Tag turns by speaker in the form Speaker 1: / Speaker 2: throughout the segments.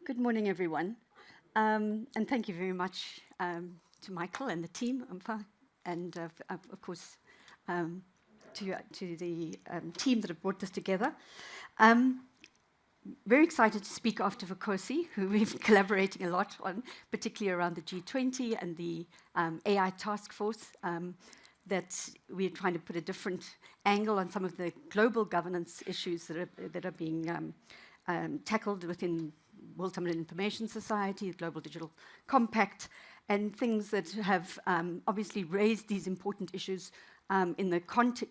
Speaker 1: Good morning, everyone. And thank you very much to Michael and the team, and of course to the team that have brought this together. Very excited to speak after Vukosi, who we've been collaborating a lot on, particularly around the G20 and the AI task force, that we're trying to put a different angle on some of the global governance issues that are being tackled within World Summit on Information Society, the Global Digital Compact, and things that have obviously raised these important issues in the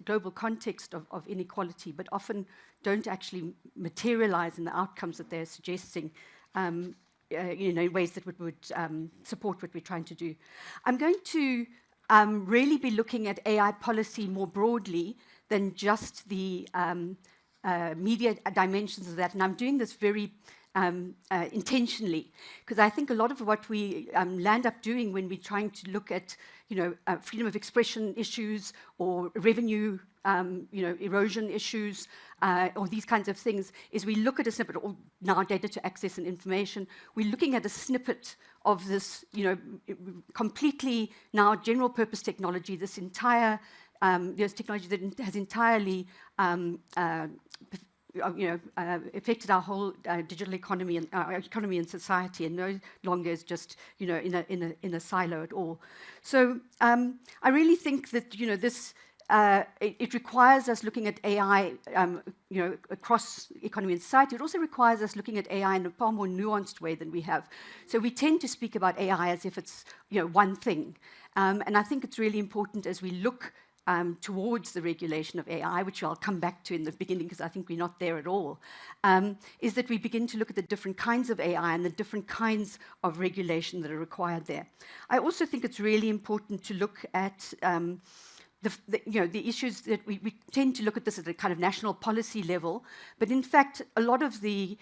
Speaker 1: global context of inequality, but often don't actually materialize in the outcomes that they're suggesting, in ways that would support what we're trying to do. I'm going to really be looking at AI policy more broadly than just the media dimensions of that, and I'm doing this very intentionally, because I think a lot of what we land up doing when we're trying to look at, freedom of expression issues or revenue, erosion issues, or these kinds of things, is we look at a snippet, or now data to access and information. We're looking at a snippet of this, completely now general purpose technology. This entire there's technology that has entirely affected our whole digital economy and our economy and society, and no longer is just in a silo at all. So I really think that this it requires us looking at AI across economy and society. It also requires us looking at AI in a far more nuanced way than we have. So we tend to speak about AI as if it's one thing, and I think it's really important as we look towards the regulation of AI, which I'll come back to in the beginning because I think we're not there at all, is that we begin to look at the different kinds of AI and the different kinds of regulation that are required there. I also think it's really important to look at the issues that we tend to look at this at a kind of national policy level, but in fact, a lot of the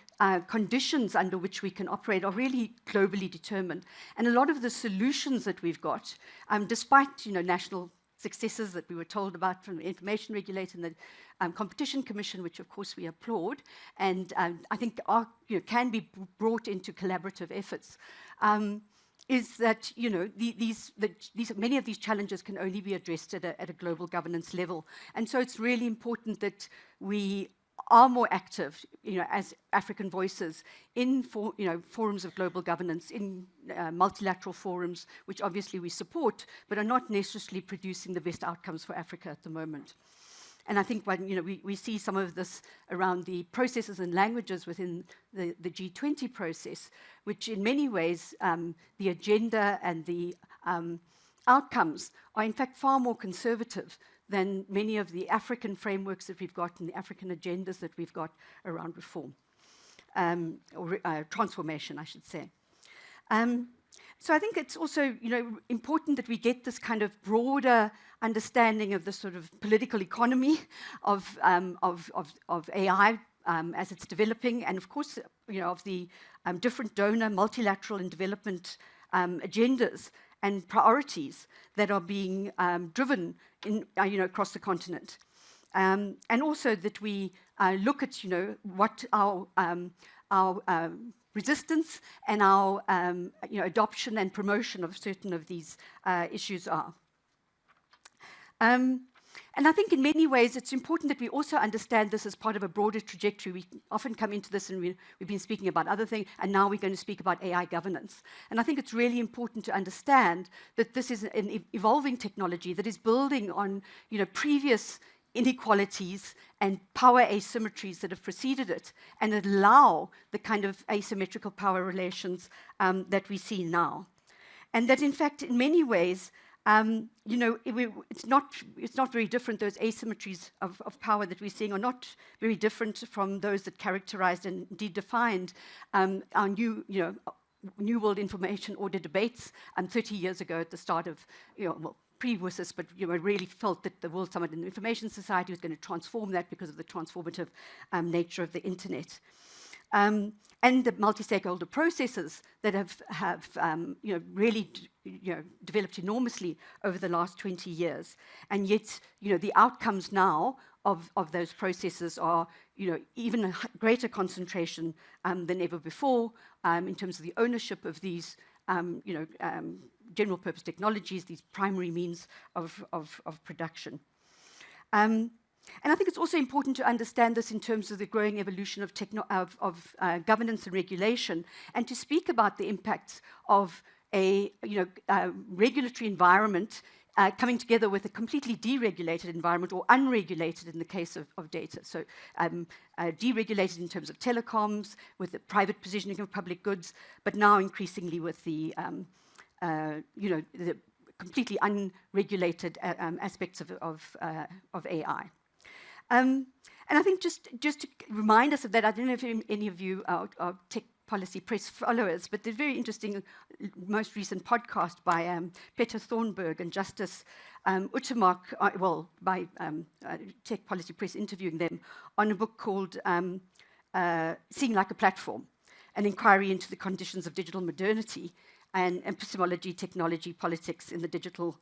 Speaker 1: conditions under which we can operate are really globally determined. And a lot of the solutions that we've got, despite national successes that we were told about from the information regulator and the competition commission, which of course we applaud, and I think can be brought into collaborative efforts, is that many of these challenges can only be addressed at a global governance level, and so it's really important that we are more active, as African voices in forums of global governance, in multilateral forums, which obviously we support, but are not necessarily producing the best outcomes for Africa at the moment. And I think when we see some of this around the processes and languages within the G20 process, which in many ways the agenda and the outcomes are in fact far more conservative than many of the African frameworks that we've got and the African agendas that we've got around reform, or transformation, I should say. So I think it's also important that we get this kind of broader understanding of the sort of political economy of AI as it's developing, and of course of the different donor, multilateral and development agendas and priorities that are being driven across the continent, and also that we look at what our resistance and our adoption and promotion of certain of these issues are. And I think in many ways it's important that we also understand this as part of a broader trajectory. We often come into this and we've been speaking about other things, and now we're going to speak about AI governance. And I think it's really important to understand that this is an evolving technology that is building on previous inequalities and power asymmetries that have preceded it, and that allow the kind of asymmetrical power relations that we see now. And that in fact, in many ways, it's not very different. Those asymmetries of power that we're seeing are not very different from those that characterized and indeed defined our new World Information Order debates 30 years ago at the start of, pre-WSIS, but really felt that the World Summit on Information Society was going to transform that because of the transformative nature of the internet. And the multi-stakeholder processes that have really developed enormously over the last 20 years. And yet, the outcomes now of those processes are, even a greater concentration than ever before in terms of the ownership of these, general purpose technologies, these primary means of production. And I think it's also important to understand this in terms of the growing evolution of governance and regulation, and to speak about the impacts of a regulatory environment coming together with a completely deregulated environment, or unregulated in the case of data. So deregulated in terms of telecoms, with the private positioning of public goods, but now increasingly with the the completely unregulated aspects of AI. And I think just to remind us of that, I don't know if any of you are tech policy press followers, but the very interesting most recent podcast by Peter Thornburg and Justice Utemark, by Tech Policy Press interviewing them on a book called Seeing Like a Platform, an inquiry into the conditions of digital modernity and epistemology, technology, politics in digital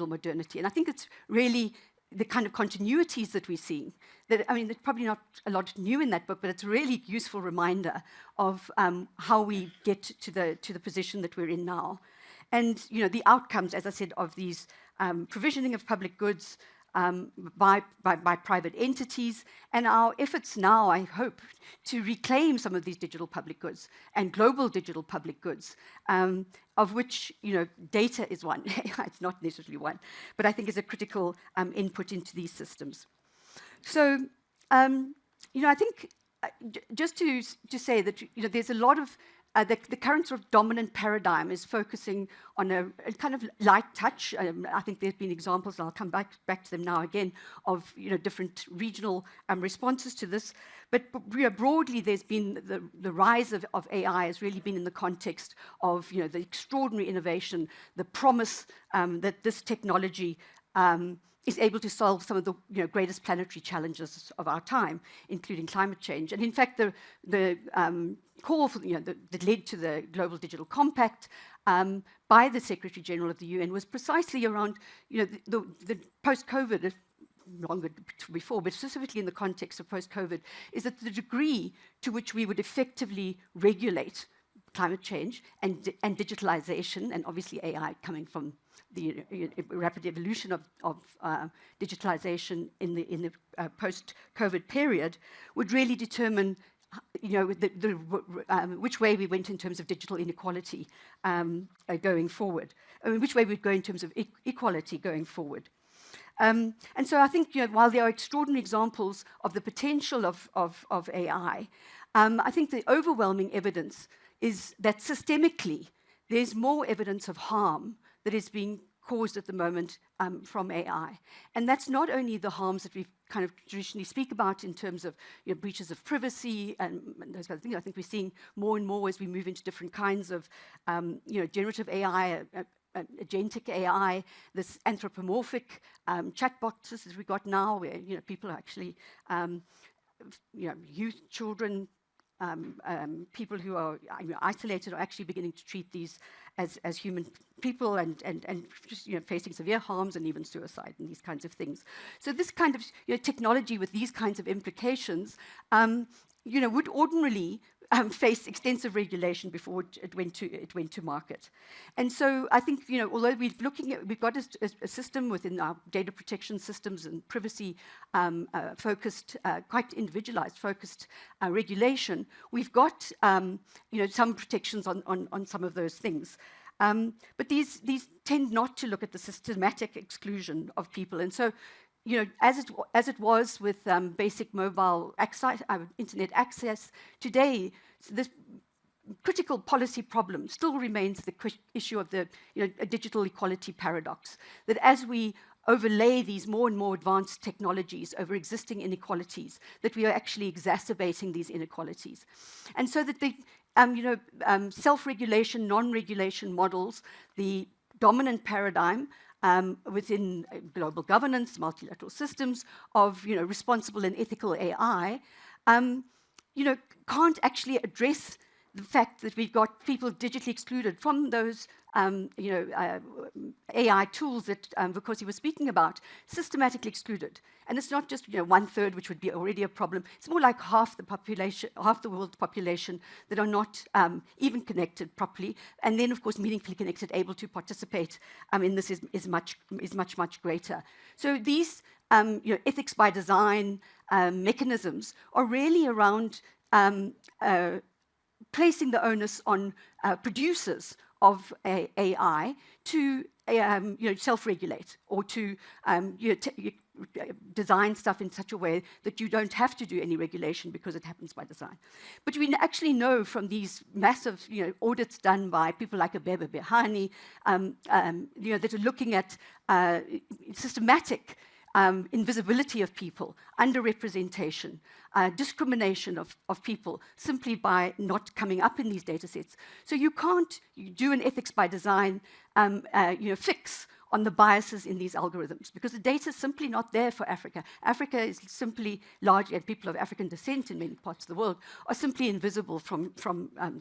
Speaker 1: modernity. And I think it's really the kind of continuities that we're seeing. That, I mean, there's probably not a lot new in that book, but it's a really useful reminder of how we get to the position that we're in now. And the outcomes, as I said, of these provisioning of public goods by private entities, and our efforts now, I hope, to reclaim some of these digital public goods and global digital public goods, of which data is one. It's not necessarily one, but I think is a critical input into these systems. So, I think just to say that there's a lot of the current sort of dominant paradigm is focusing on a kind of light touch. I think there's been examples, and I'll come back to them now again, of different regional responses to this. But broadly, there's been the rise of AI has really been in the context of the extraordinary innovation, the promise that this technology is able to solve some of the greatest planetary challenges of our time, including climate change. And in fact, the call for, that led to the Global Digital Compact by the Secretary General of the UN was precisely around the post-COVID, longer before, but specifically in the context of post-COVID, is that the degree to which we would effectively regulate climate change and digitalization, and obviously AI coming from the rapid evolution of digitalization in the post-COVID period, would really determine which way we went in terms of digital inequality going forward, which way we'd go in terms of equality going forward. And so I think while there are extraordinary examples of the potential of AI, I think the overwhelming evidence is that systemically there's more evidence of harm that is being caused at the moment from AI. And that's not only the harms that we've kind of traditionally speak about in terms of breaches of privacy and those kinds of things. I think we're seeing more and more as we move into different kinds of generative AI, agentic AI, this anthropomorphic chatbots that we've got now, where people are actually youth, children, people who are isolated are actually beginning to treat these as human people and just facing severe harms and even suicide and these kinds of things. So this kind of technology with these kinds of implications would ordinarily face extensive regulation before it went to market. And so I think although we've got a system within our data protection systems and privacy focused, quite individualized focused regulation, we've got some protections on some of those things. But these tend not to look at the systematic exclusion of people. And so as it was with basic mobile internet access, today this critical policy problem still remains the issue of the digital equality paradox, that as we overlay these more and more advanced technologies over existing inequalities, that we are actually exacerbating these inequalities. And so that the self-regulation, non-regulation models, the dominant paradigm within global governance, multilateral systems of responsible and ethical AI, can't actually address the fact that we've got people digitally excluded from those AI tools that Vukosi was speaking about, systematically excluded. And it's not just 1/3, which would be already a problem. It's more like half the population, half the world's population that are not even connected properly. And then, of course, meaningfully connected, able to participate in this is much greater. So these ethics by design mechanisms are really around placing the onus on producers of AI to self-regulate or to design stuff in such a way that you don't have to do any regulation because it happens by design. But we actually know from these massive audits done by people like Abebe Behani that are looking at systematic invisibility of people, underrepresentation, discrimination of people simply by not coming up in these data sets. So you can't do an ethics by design fix on the biases in these algorithms because the data is simply not there for Africa. Africa is simply largely, and people of African descent in many parts of the world are simply invisible from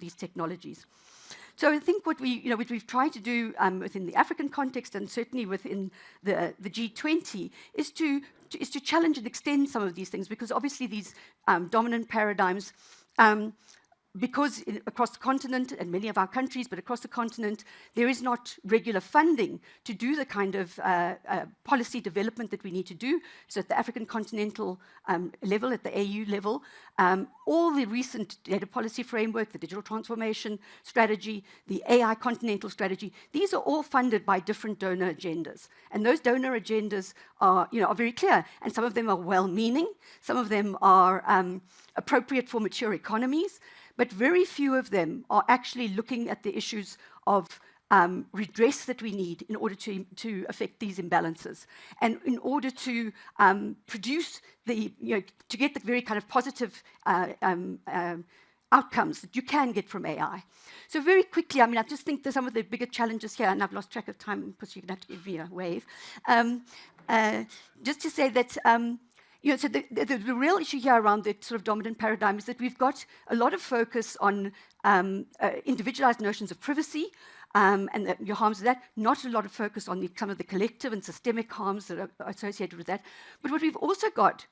Speaker 1: these technologies. So I think what we've tried to do within the African context and certainly within the G20 is to challenge and extend some of these things because obviously these dominant paradigms, because across the continent and many of our countries, but across the continent, there is not regular funding to do the kind of policy development that we need to do. So at the African continental level, at the AU level, all the recent data policy framework, the digital transformation strategy, the AI continental strategy, these are all funded by different donor agendas. And those donor agendas are very clear. And some of them are well-meaning, some of them are appropriate for mature economies, but very few of them are actually looking at the issues of redress that we need in order to affect these imbalances and in order to produce to get the very kind of positive outcomes that you can get from AI. So very quickly, I just think that some of the bigger challenges here, and I've lost track of time because you're going to have to give me a wave, just to say that so the real issue here around the sort of dominant paradigm is that we've got a lot of focus on individualized notions of privacy and the harms of that, not a lot of focus on some of the collective and systemic harms that are associated with that. But what we've also got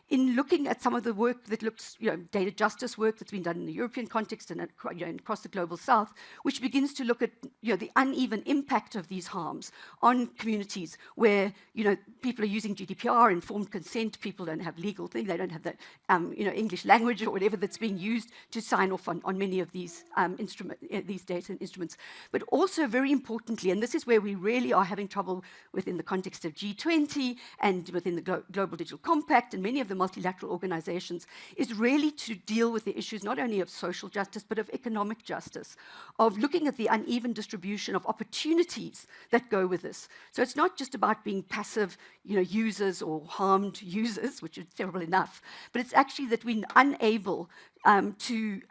Speaker 1: in looking at some of the work that looks, data justice work that's been done in the European context and across the global south, which begins to look at the uneven impact of these harms on communities where people are using GDPR, informed consent, people don't have legal things, they don't have the English language or whatever that's being used to sign off on many of these these data instruments. But also very importantly, and this is where we really are having trouble within the context of G20 and within the Global Digital Compact and many of the multilateral organizations, is really to deal with the issues not only of social justice, but of economic justice, of looking at the uneven distribution of opportunities that go with this. So it's not just about being passive users or harmed users, which is terrible enough, but it's actually that we're unable to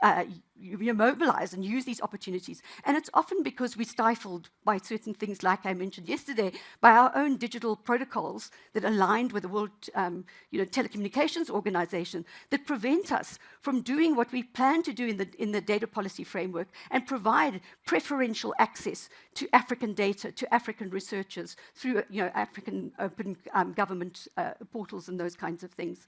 Speaker 1: mobilize and use these opportunities. And it's often because we're stifled by certain things, like I mentioned yesterday, by our own digital protocols that aligned with the World Telecommunications Organization that prevent us from doing what we plan to do in the data policy framework and provide preferential access to African data, to African researchers through African open government portals and those kinds of things.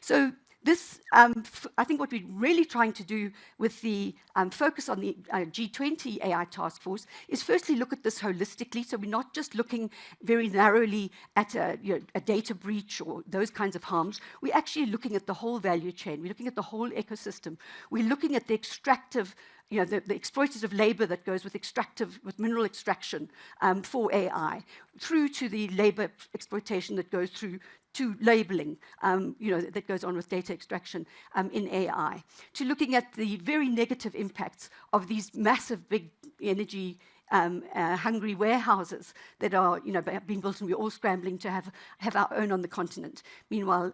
Speaker 1: So this, I think what we're really trying to do with the focus on the G20 AI task force is firstly look at this holistically. So we're not just looking very narrowly at a data breach or those kinds of harms. We're actually looking at the whole value chain. We're looking at the whole ecosystem. We're looking at the extractive, the exploitative labor that goes with mineral extraction for AI, through to the labor exploitation that goes through to labeling, that goes on with data extraction in AI, to looking at the very negative impacts of these massive, big energy hungry warehouses that are, being built, and we're all scrambling to have our own on the continent. Meanwhile,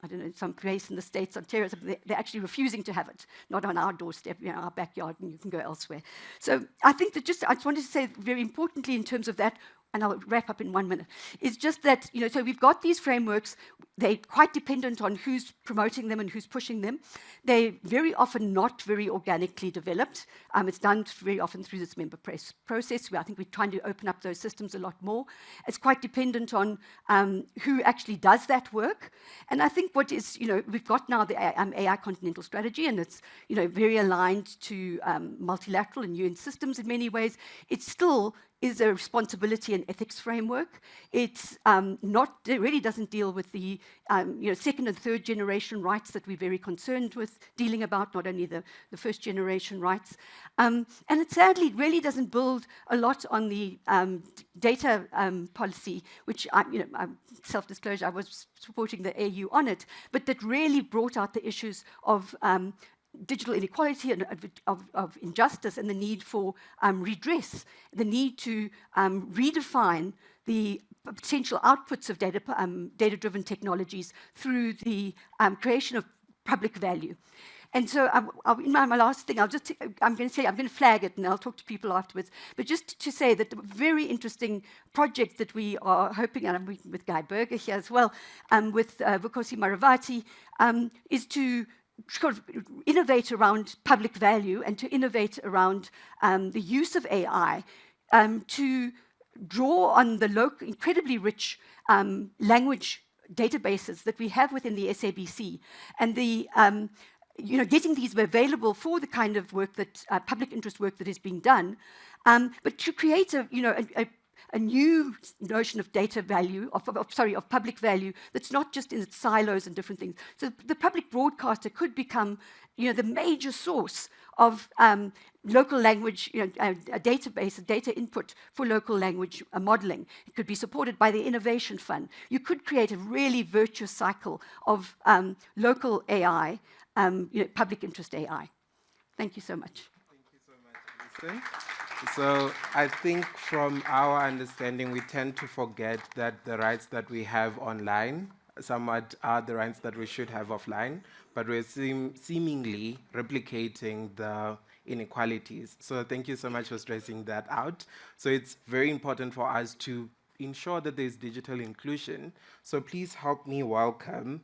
Speaker 1: I don't know, in some place in the States, Ontario, they're actually refusing to have it, not on our doorstep, our backyard, and you can go elsewhere. So I think that I just wanted to say very importantly in terms of that, and I'll wrap up in 1 minute, is just that, so we've got these frameworks, they're quite dependent on who's promoting them and who's pushing them. They're very often not very organically developed. It's done very often through this member process, where I think we're trying to open up those systems a lot more. It's quite dependent on who actually does that work. And I think what is, we've got now the AI Continental strategy, and it's, very aligned to multilateral and UN systems in many ways. It still is a responsibility and ethics framework. It's it really doesn't deal with the second and third generation rights that we're very concerned with dealing about, not only the first generation rights. And it sadly really doesn't build a lot on the data policy, which, self-disclosure, I was supporting the AU on it, but that really brought out the issues of digital inequality and of injustice, and the need for redress, the need to redefine the potential outputs of data-driven technologies through the creation of public value. And so in my last thing, I'm going to flag it, and I'll talk to people afterwards, but just to say that the very interesting project that we are hoping, and I'm working with Guy Berger here as well, with Vukosi Maravati, is to sort of innovate around public value and to innovate around the use of AI to draw on the local, incredibly rich language databases that we have within the SABC, and the getting these available for the kind of work that public interest work that is being done, but to create a new notion of data value, of public value, that's not just in its silos and different things. So the public broadcaster could become, the major source of local language, a database, a data input for local language modeling. It could be supported by the Innovation Fund. You could create a really virtuous cycle of local AI, public interest AI. Thank you so much.
Speaker 2: Thank you so much, Alison. So I think from our understanding, we tend to forget that the rights that we have online somewhat are the rights that we should have offline, but we're seemingly replicating the inequalities. So thank you so much for stressing that out. So it's very important for us to ensure that there's digital inclusion. So please help me welcome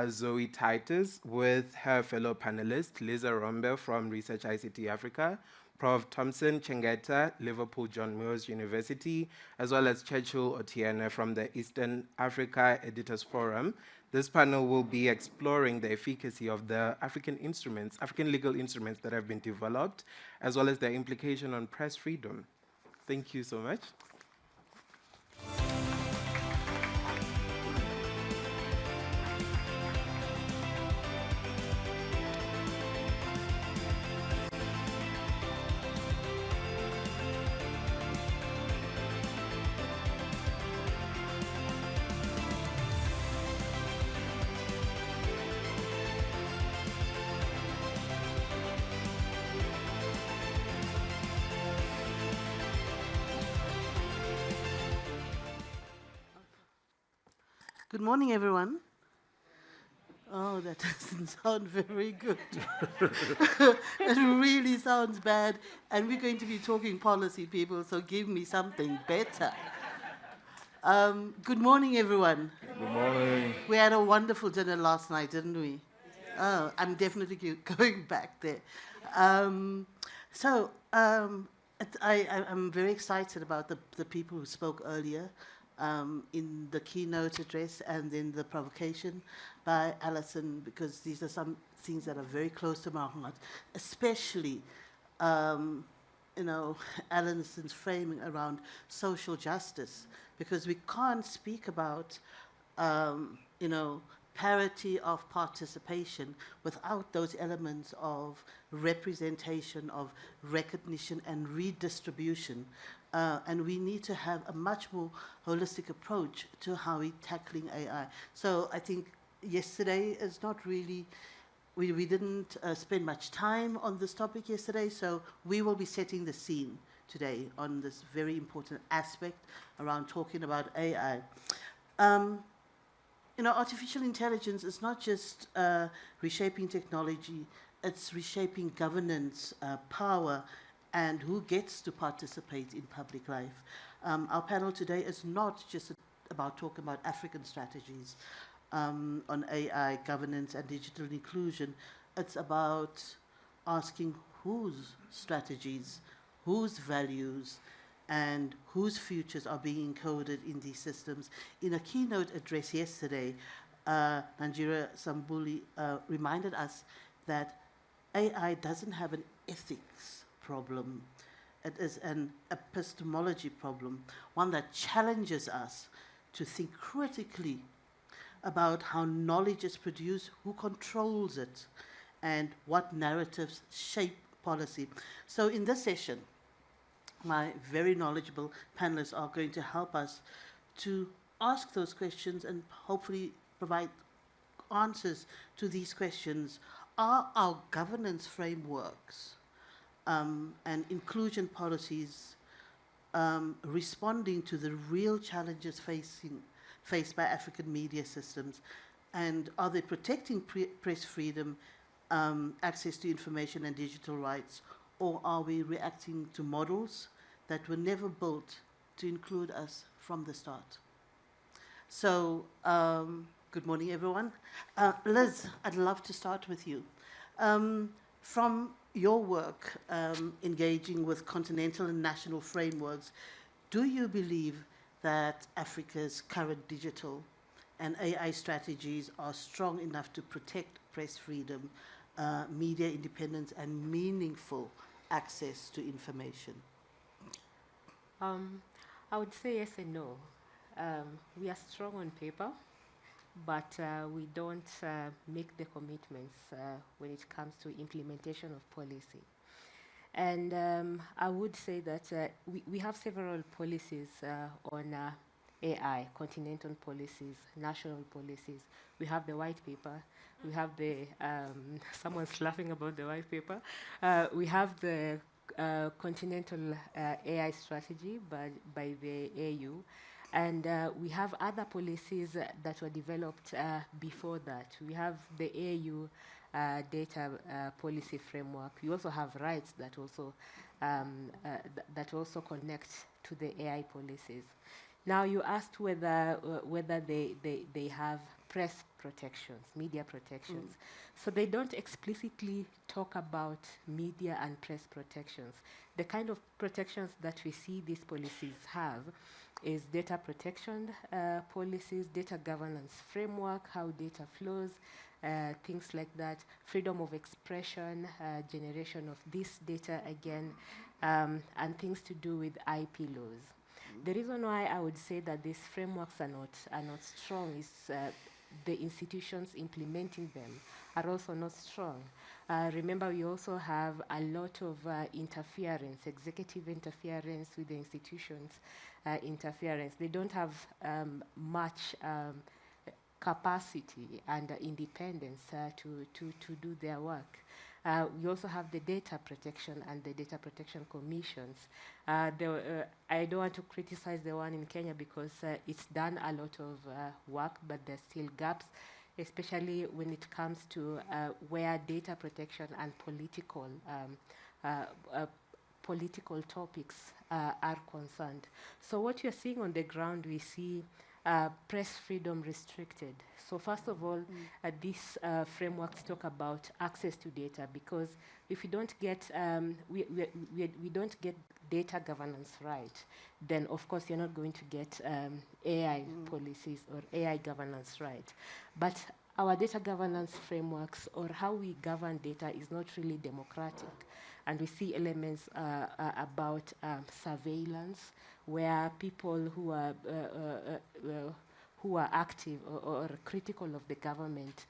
Speaker 2: Zoe Titus with her fellow panelist, Liz Orembo from Research ICT Africa, Prof. Thompson, Chengeta, Liverpool John Moores University, as well as Churchill Otieno from the Eastern Africa Editors Forum. This panel will be exploring the efficacy of the African legal instruments that have been developed, as well as their implication on press freedom. Thank you so much.
Speaker 3: Good morning, everyone. Oh, that doesn't sound very good. It really sounds bad. And we're going to be talking policy, people, so give me something better. Good morning, everyone.
Speaker 2: Good morning.
Speaker 3: We had a wonderful dinner last night, didn't we? Oh, I'm definitely going back there. I'm very excited about the people who spoke earlier. In the keynote address and in the provocation by Alison, because these are some things that are very close to my heart, especially, Alison's framing around social justice, because we can't speak about, parity of participation without those elements of representation, of recognition and redistribution. And we need to have a much more holistic approach to how we're tackling AI. So I think yesterday is not really, we didn't spend much time on this topic yesterday, so we will be setting the scene today on this very important aspect around talking about AI. Artificial intelligence is not just reshaping technology, it's reshaping governance, power, and who gets to participate in public life. Our panel today is not just about talking about African strategies on AI, governance, and digital inclusion. It's about asking whose strategies, whose values, and whose futures are being encoded in these systems. In a keynote address yesterday, Nanjira Sambuli reminded us that AI doesn't have an ethics problem. It is an epistemology problem, one that challenges us to think critically about how knowledge is produced, who controls it, and what narratives shape policy. So in this session, my very knowledgeable panelists are going to help us to ask those questions and hopefully provide answers to these questions. Are our governance frameworks and inclusion policies responding to the real challenges faced by African media systems? And are they protecting press freedom, access to information and digital rights? Or are we reacting to models that were never built to include us from the start? So, good morning, everyone. Liz, I'd love to start with you. From your work engaging with continental and national frameworks, do you believe that Africa's current digital and AI strategies are strong enough to protect press freedom, media independence, and meaningful access to information?
Speaker 4: I would say yes and no. We are strong on paper, but we don't make the commitments when it comes to implementation of policy. And I would say that we have several policies on AI, continental policies, national policies. We have the white paper. We have the, someone's laughing about the white paper. We have the continental AI strategy by the AU. And we have other policies that were developed before that. We have the AU data policy framework. We also have rights that also connect to the AI policies. Now you asked whether they have press protections, media protections. So they don't explicitly talk about media and press protections. The kind of protections that we see these policies have is data protection policies, data governance framework, how data flows, things like that, freedom of expression, generation of this data again, and things to do with IP laws. The reason why I would say that these frameworks are not strong is the institutions implementing them are also not strong. Remember, we also have a lot of interference, executive interference with the institutions, interference. They don't have much capacity and independence to do their work. We also have the data protection and the data protection commissions. I don't want to criticize the one in Kenya because it's done a lot of work, but there's still gaps, especially when it comes to where data protection and political topics are concerned. So what you're seeing on the ground, we see press freedom restricted. So first of all, these frameworks talk about access to data, because if we don't get we don't get data governance right, then of course you're not going to get AI policies or AI governance right. But our data governance frameworks, or how we govern data, is not really democratic. And we see elements about surveillance, where people who are active or critical of the government,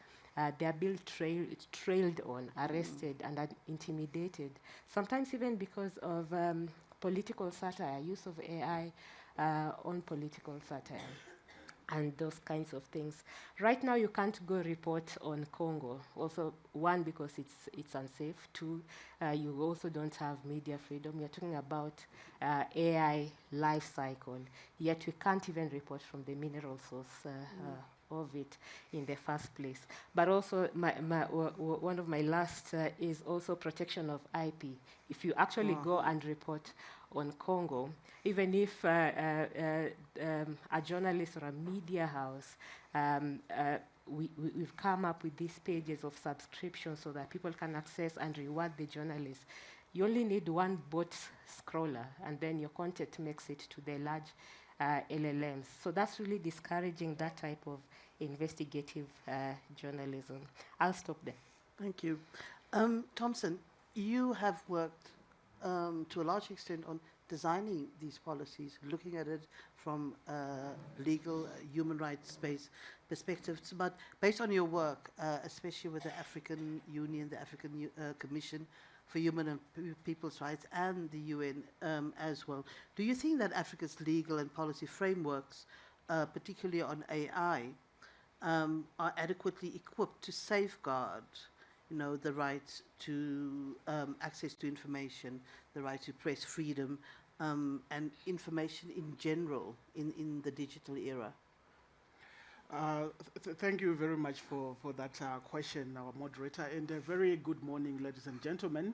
Speaker 4: they are being trailed on, arrested, and intimidated. Sometimes even because of political satire, use of AI on political satire, and those kinds of things. Right now, you can't go report on Congo. Also, one, because it's unsafe. Two, you also don't have media freedom. You're talking about AI life cycle, yet we can't even report from the mineral source of it in the first place. But also, one of my last is also protection of IP. If you actually go and report on Congo, even if a journalist or a media house, we've come up with these pages of subscription so that people can access and reward the journalists. You only need one bot scroller, and then your content makes it to the large LLMs. So that's really discouraging that type of investigative journalism. I'll stop there.
Speaker 3: Thank you. Thompson, you have worked to a large extent on designing these policies, looking at it from legal, human rights space perspectives. But based on your work, especially with the African Union, the African Commission for Human and People's Rights, and the UN as well, do you think that Africa's legal and policy frameworks, particularly on AI, are adequately equipped to safeguard, the right to access to information, the right to press freedom, and information in general in the digital era?
Speaker 5: Thank you very much for that question, our moderator, and a very good morning, ladies and gentlemen.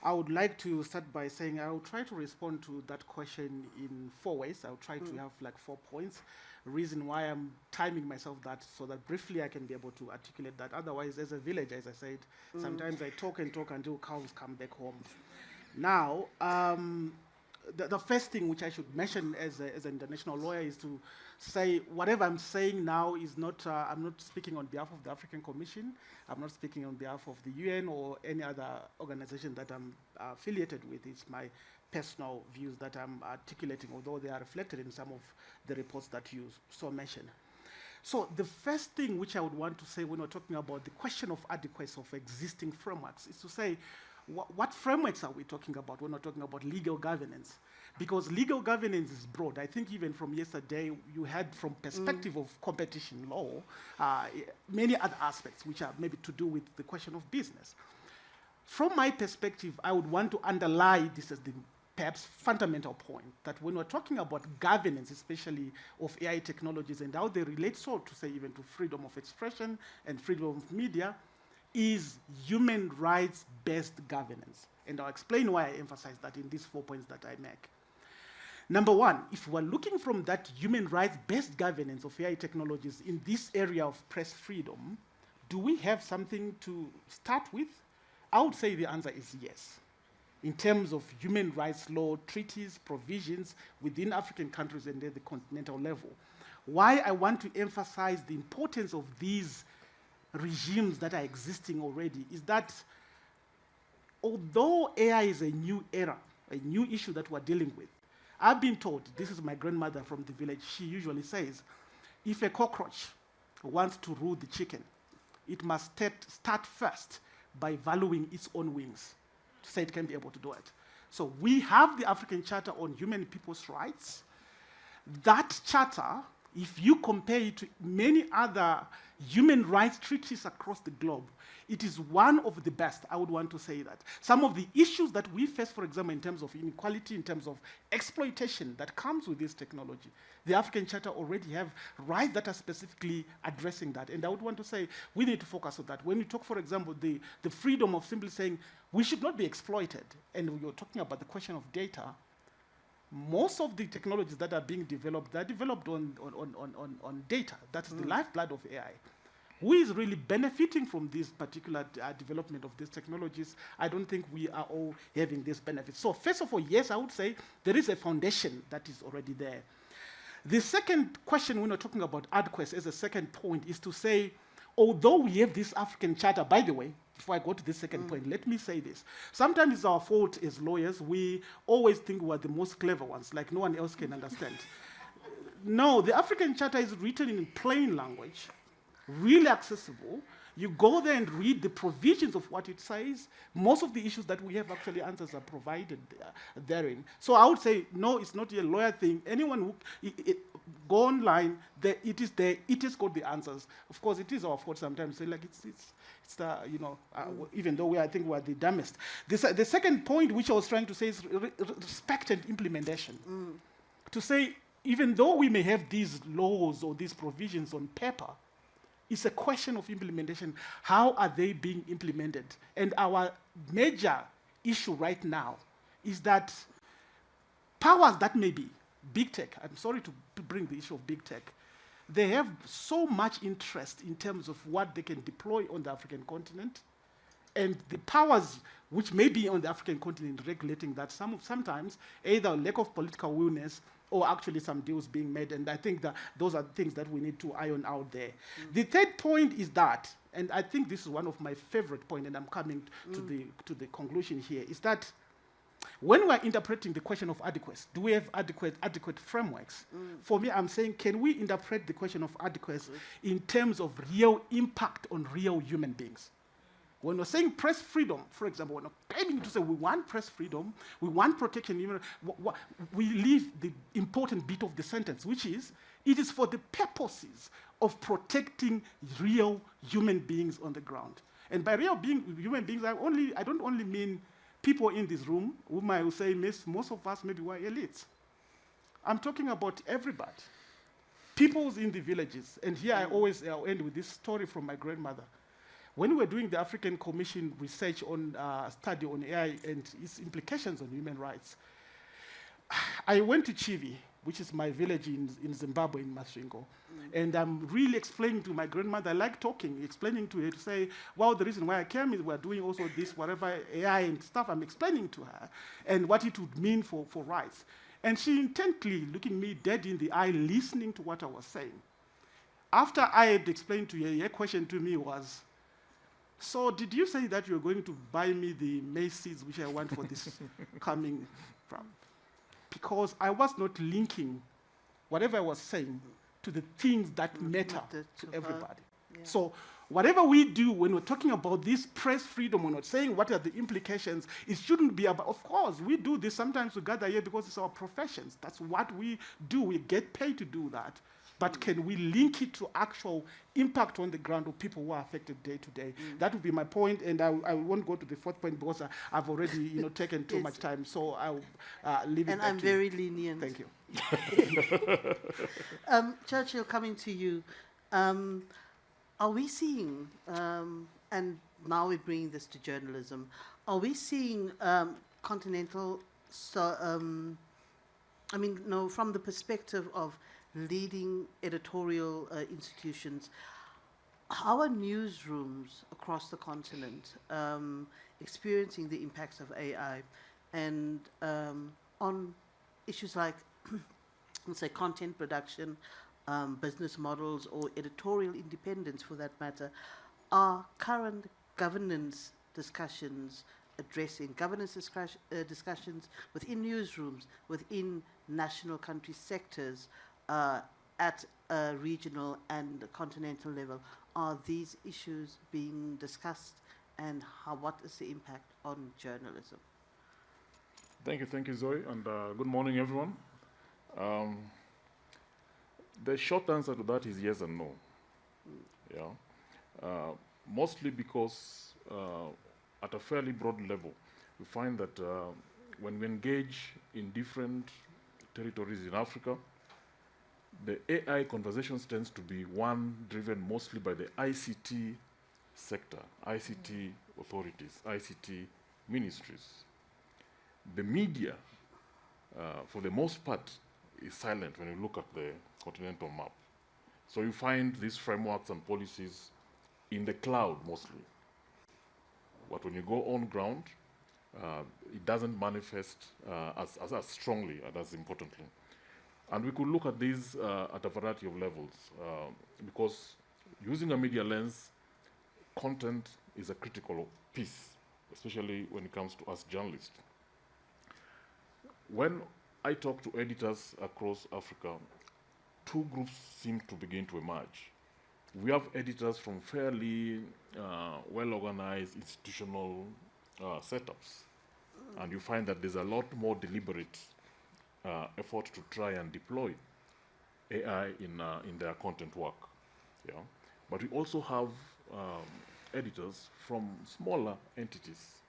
Speaker 5: I would like to start by saying I will try to respond to that question in 4 ways. I'll try to have like 4 points. Reason why I'm timing myself that so that briefly I can be able to articulate that. Otherwise, as a villager, as I said, sometimes I talk and talk until cows come back home. Now, the first thing which I should mention as an international lawyer is to say whatever I'm saying now is not, I'm not speaking on behalf of the African Commission, I'm not speaking on behalf of the UN or any other organization that I'm affiliated with. It's my personal views that I'm articulating, although they are reflected in some of the reports that you saw mentioned. So the first thing which I would want to say when we're talking about the question of adequacy of existing frameworks is to say, what frameworks are we talking about when we're talking about legal governance? Because legal governance is broad. I think even from yesterday, you had from perspective of competition law, many other aspects which are maybe to do with the question of business. From my perspective, I would want to underlie this as the perhaps fundamental point, that when we're talking about governance, especially of AI technologies and how they relate so to say even to freedom of expression and freedom of media, is human rights-based governance. And I'll explain why I emphasize that in these 4 points that I make. Number one, if we're looking from that human rights-based governance of AI technologies in this area of press freedom, do we have something to start with? I would say the answer is yes. In terms of human rights law, treaties, provisions within African countries and at the continental level. Why I want to emphasize the importance of these regimes that are existing already is that although AI is a new era, a new issue that we're dealing with, I've been told, this is my grandmother from the village, she usually says, if a cockroach wants to rule the chicken, it must start first by valuing its own wings to say it can be able to do it. So we have the African Charter on Human and People's Rights. That charter, if you compare it to many other human rights treaties across the globe, it is one of the best, I would want to say that. Some of the issues that we face, for example, in terms of inequality, in terms of exploitation that comes with this technology, the African Charter already have rights that are specifically addressing that. And I would want to say we need to focus on that. When we talk, for example, the freedom of simply saying we should not be exploited, and we were talking about the question of data, most of the technologies that are being developed, they're developed on data. That's the lifeblood of AI. Who is really benefiting from this particular development of these technologies? I don't think we are all having this benefit. So first of all, yes, I would say there is a foundation that is already there. The second question when we're talking about adequacy as a second point is to say, although we have this African Charter, by the way, before I go to this second point, let me say this. Sometimes it's our fault as lawyers. We always think we're the most clever ones, like no one else can understand. No, the African Charter is written in plain language, really accessible. You go there and read the provisions of what it says. Most of the issues that we have, actually, answers are provided therein. So I would say, no, it's not a lawyer thing. Anyone who go online, it is there. It is got the answers. Of course, it is our fault sometimes. Say like it's the even though I think we're the dumbest. The second point, which I was trying to say, is respect and implementation. To say, even though we may have these laws or these provisions on paper, it's a question of implementation. How are they being implemented? And our major issue right now is that powers that may be, big tech, I'm sorry to bring the issue of big tech, they have so much interest in terms of what they can deploy on the African continent, and the powers which may be on the African continent regulating that sometimes either lack of political willingness or actually some deals being made, and I think that those are things that we need to iron out there. The third point is that, and I think this is one of my favorite points, and I'm coming to the conclusion here, is that when we're interpreting the question of adequacy, do we have adequate frameworks? For me, I'm saying, can we interpret the question of adequacy in terms of real impact on real human beings? When we're saying press freedom, for example, we're not claiming to say we want press freedom, we want protection, we leave the important bit of the sentence, which is, it is for the purposes of protecting real human beings on the ground. And by real human beings, I don't only mean people in this room, whom I will say most of us maybe were elites. I'm talking about everybody. Peoples in the villages. And here I'll end with this story from my grandmother. When we were doing the African Commission research on study on AI and its implications on human rights, I went to Chivi, which is my village in Zimbabwe, in Masvingo, and I'm really explaining to my grandmother, I like talking, explaining to her to say, well, the reason why I came is we're doing also this, whatever AI and stuff, I'm explaining to her, and what it would mean for rights. And she intently looking me dead in the eye, listening to what I was saying. After I had explained to her, her question to me was, so did you say that you're going to buy me the maize seeds which I want for this coming crop? Because I was not linking whatever I was saying to the things that matter to everybody. Yeah. So whatever we do when we're talking about this press freedom, we're not saying what are the implications, it shouldn't be about, of course, we do this sometimes to gather here because it's our professions. That's what we do. We get paid to do that. But can we link it to actual impact on the ground of people who are affected day to day? That would be my point, and I won't go to the fourth point because I've already taken too much time, so I'll leave it
Speaker 3: and
Speaker 5: back
Speaker 3: I'm
Speaker 5: to you.
Speaker 3: very lenient.
Speaker 5: Thank you.
Speaker 3: Churchill, coming to you, are we seeing, and now we're bringing this to journalism, are we seeing Continental, from the perspective of leading editorial institutions, how are newsrooms across the continent experiencing the impacts of AI and on issues like, let's say, content production, business models, or editorial independence for that matter? Are current governance discussions addressing governance discussions within newsrooms, within national country sectors, at a regional and continental level? Are these issues being discussed, and what is the impact on journalism?
Speaker 6: Thank you, Zoe, and good morning, everyone. The short answer to that is yes and no. Yeah, mostly because at a fairly broad level, we find that when we engage in different territories in Africa, the AI conversations tends to be one driven mostly by the ICT sector, ICT authorities, ICT ministries. The media, for the most part, is silent when you look at the continental map. So you find these frameworks and policies in the cloud mostly. But when you go on ground, it doesn't manifest as strongly and as importantly. And we could look at these at a variety of levels, because using a media lens, content is a critical piece, especially when it comes to us journalists. When I talk to editors across Africa, two groups seem to begin to emerge. We have editors from fairly well-organized institutional setups, and you find that there's a lot more deliberate effort to try and deploy AI in their content work. Yeah? But we also have editors from smaller entities.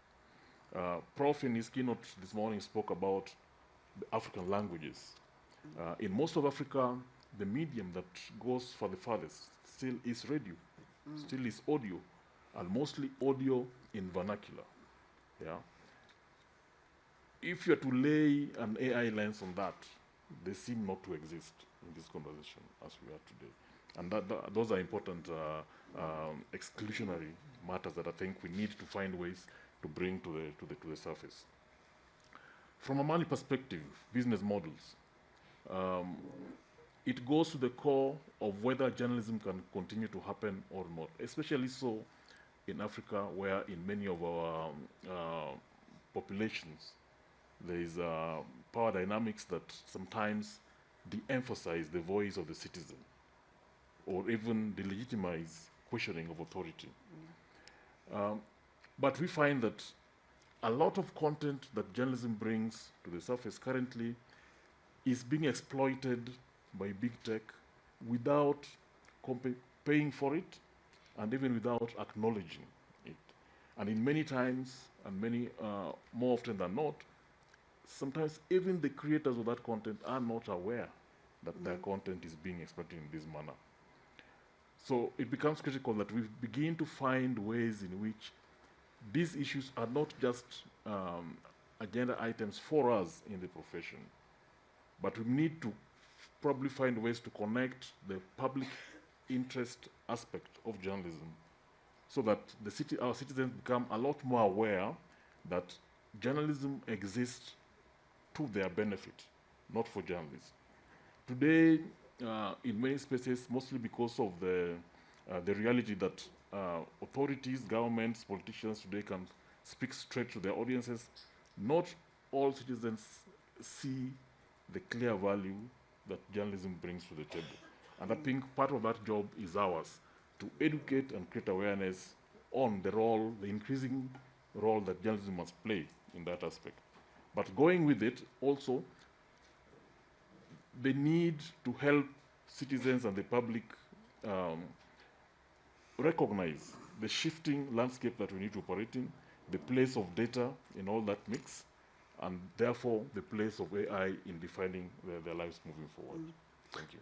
Speaker 6: Prof in his keynote this morning spoke about the African languages. In most of Africa, the medium that goes for the farthest still is radio, still is audio, and mostly audio in vernacular. Yeah? if you are to lay an AI lens on that, they seem not to exist in this conversation as we are today. And those are important exclusionary matters that I think we need to find ways to bring to the surface. From a money perspective, business models, it goes to the core of whether journalism can continue to happen or not, especially so in Africa, where in many of our populations, there is power dynamics that sometimes de-emphasize the voice of the citizen or even delegitimize questioning of authority. But we find that a lot of content that journalism brings to the surface currently is being exploited by big tech without paying for it and even without acknowledging it. And in many times, and many more often than not, sometimes even the creators of that content are not aware that their content is being exploited in this manner. So it becomes critical that we begin to find ways in which these issues are not just agenda items for us in the profession, but we need to probably find ways to connect the public interest aspect of journalism so that our citizens become a lot more aware that journalism exists to their benefit, not for journalists. Today, in many spaces, mostly because of the reality that authorities, governments, politicians today can speak straight to their audiences, not all citizens see the clear value that journalism brings to the table. And I think part of that job is ours, to educate and create awareness on the role, the increasing role that journalism must play in that aspect. But going with it, also, the need to help citizens and the public recognize the shifting landscape that we need to operate in, the place of data in all that mix, and therefore the place of AI in defining their lives moving forward. Thank you.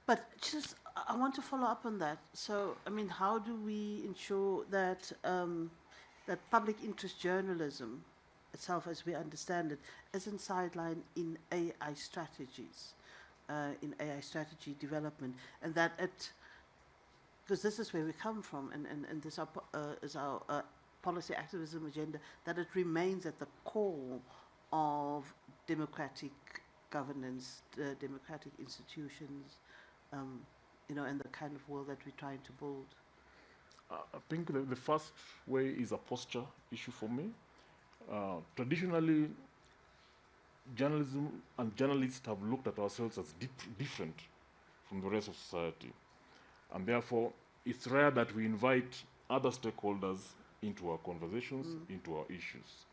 Speaker 3: But just, I want to follow up on that. So, I mean, how do we ensure that that public interest journalism itself, as we understand it, isn't sidelined in AI strategies, in AI strategy development, and that it, because this is where we come from, and this is our policy activism agenda, that it remains at the core of democratic governance, democratic institutions, you know, and the kind of world that we're trying to build.
Speaker 6: I think the first way is a posture issue for me. Traditionally, journalism and journalists have looked at ourselves as different from the rest of society. And therefore, it's rare that we invite other stakeholders into our conversations, into our issues.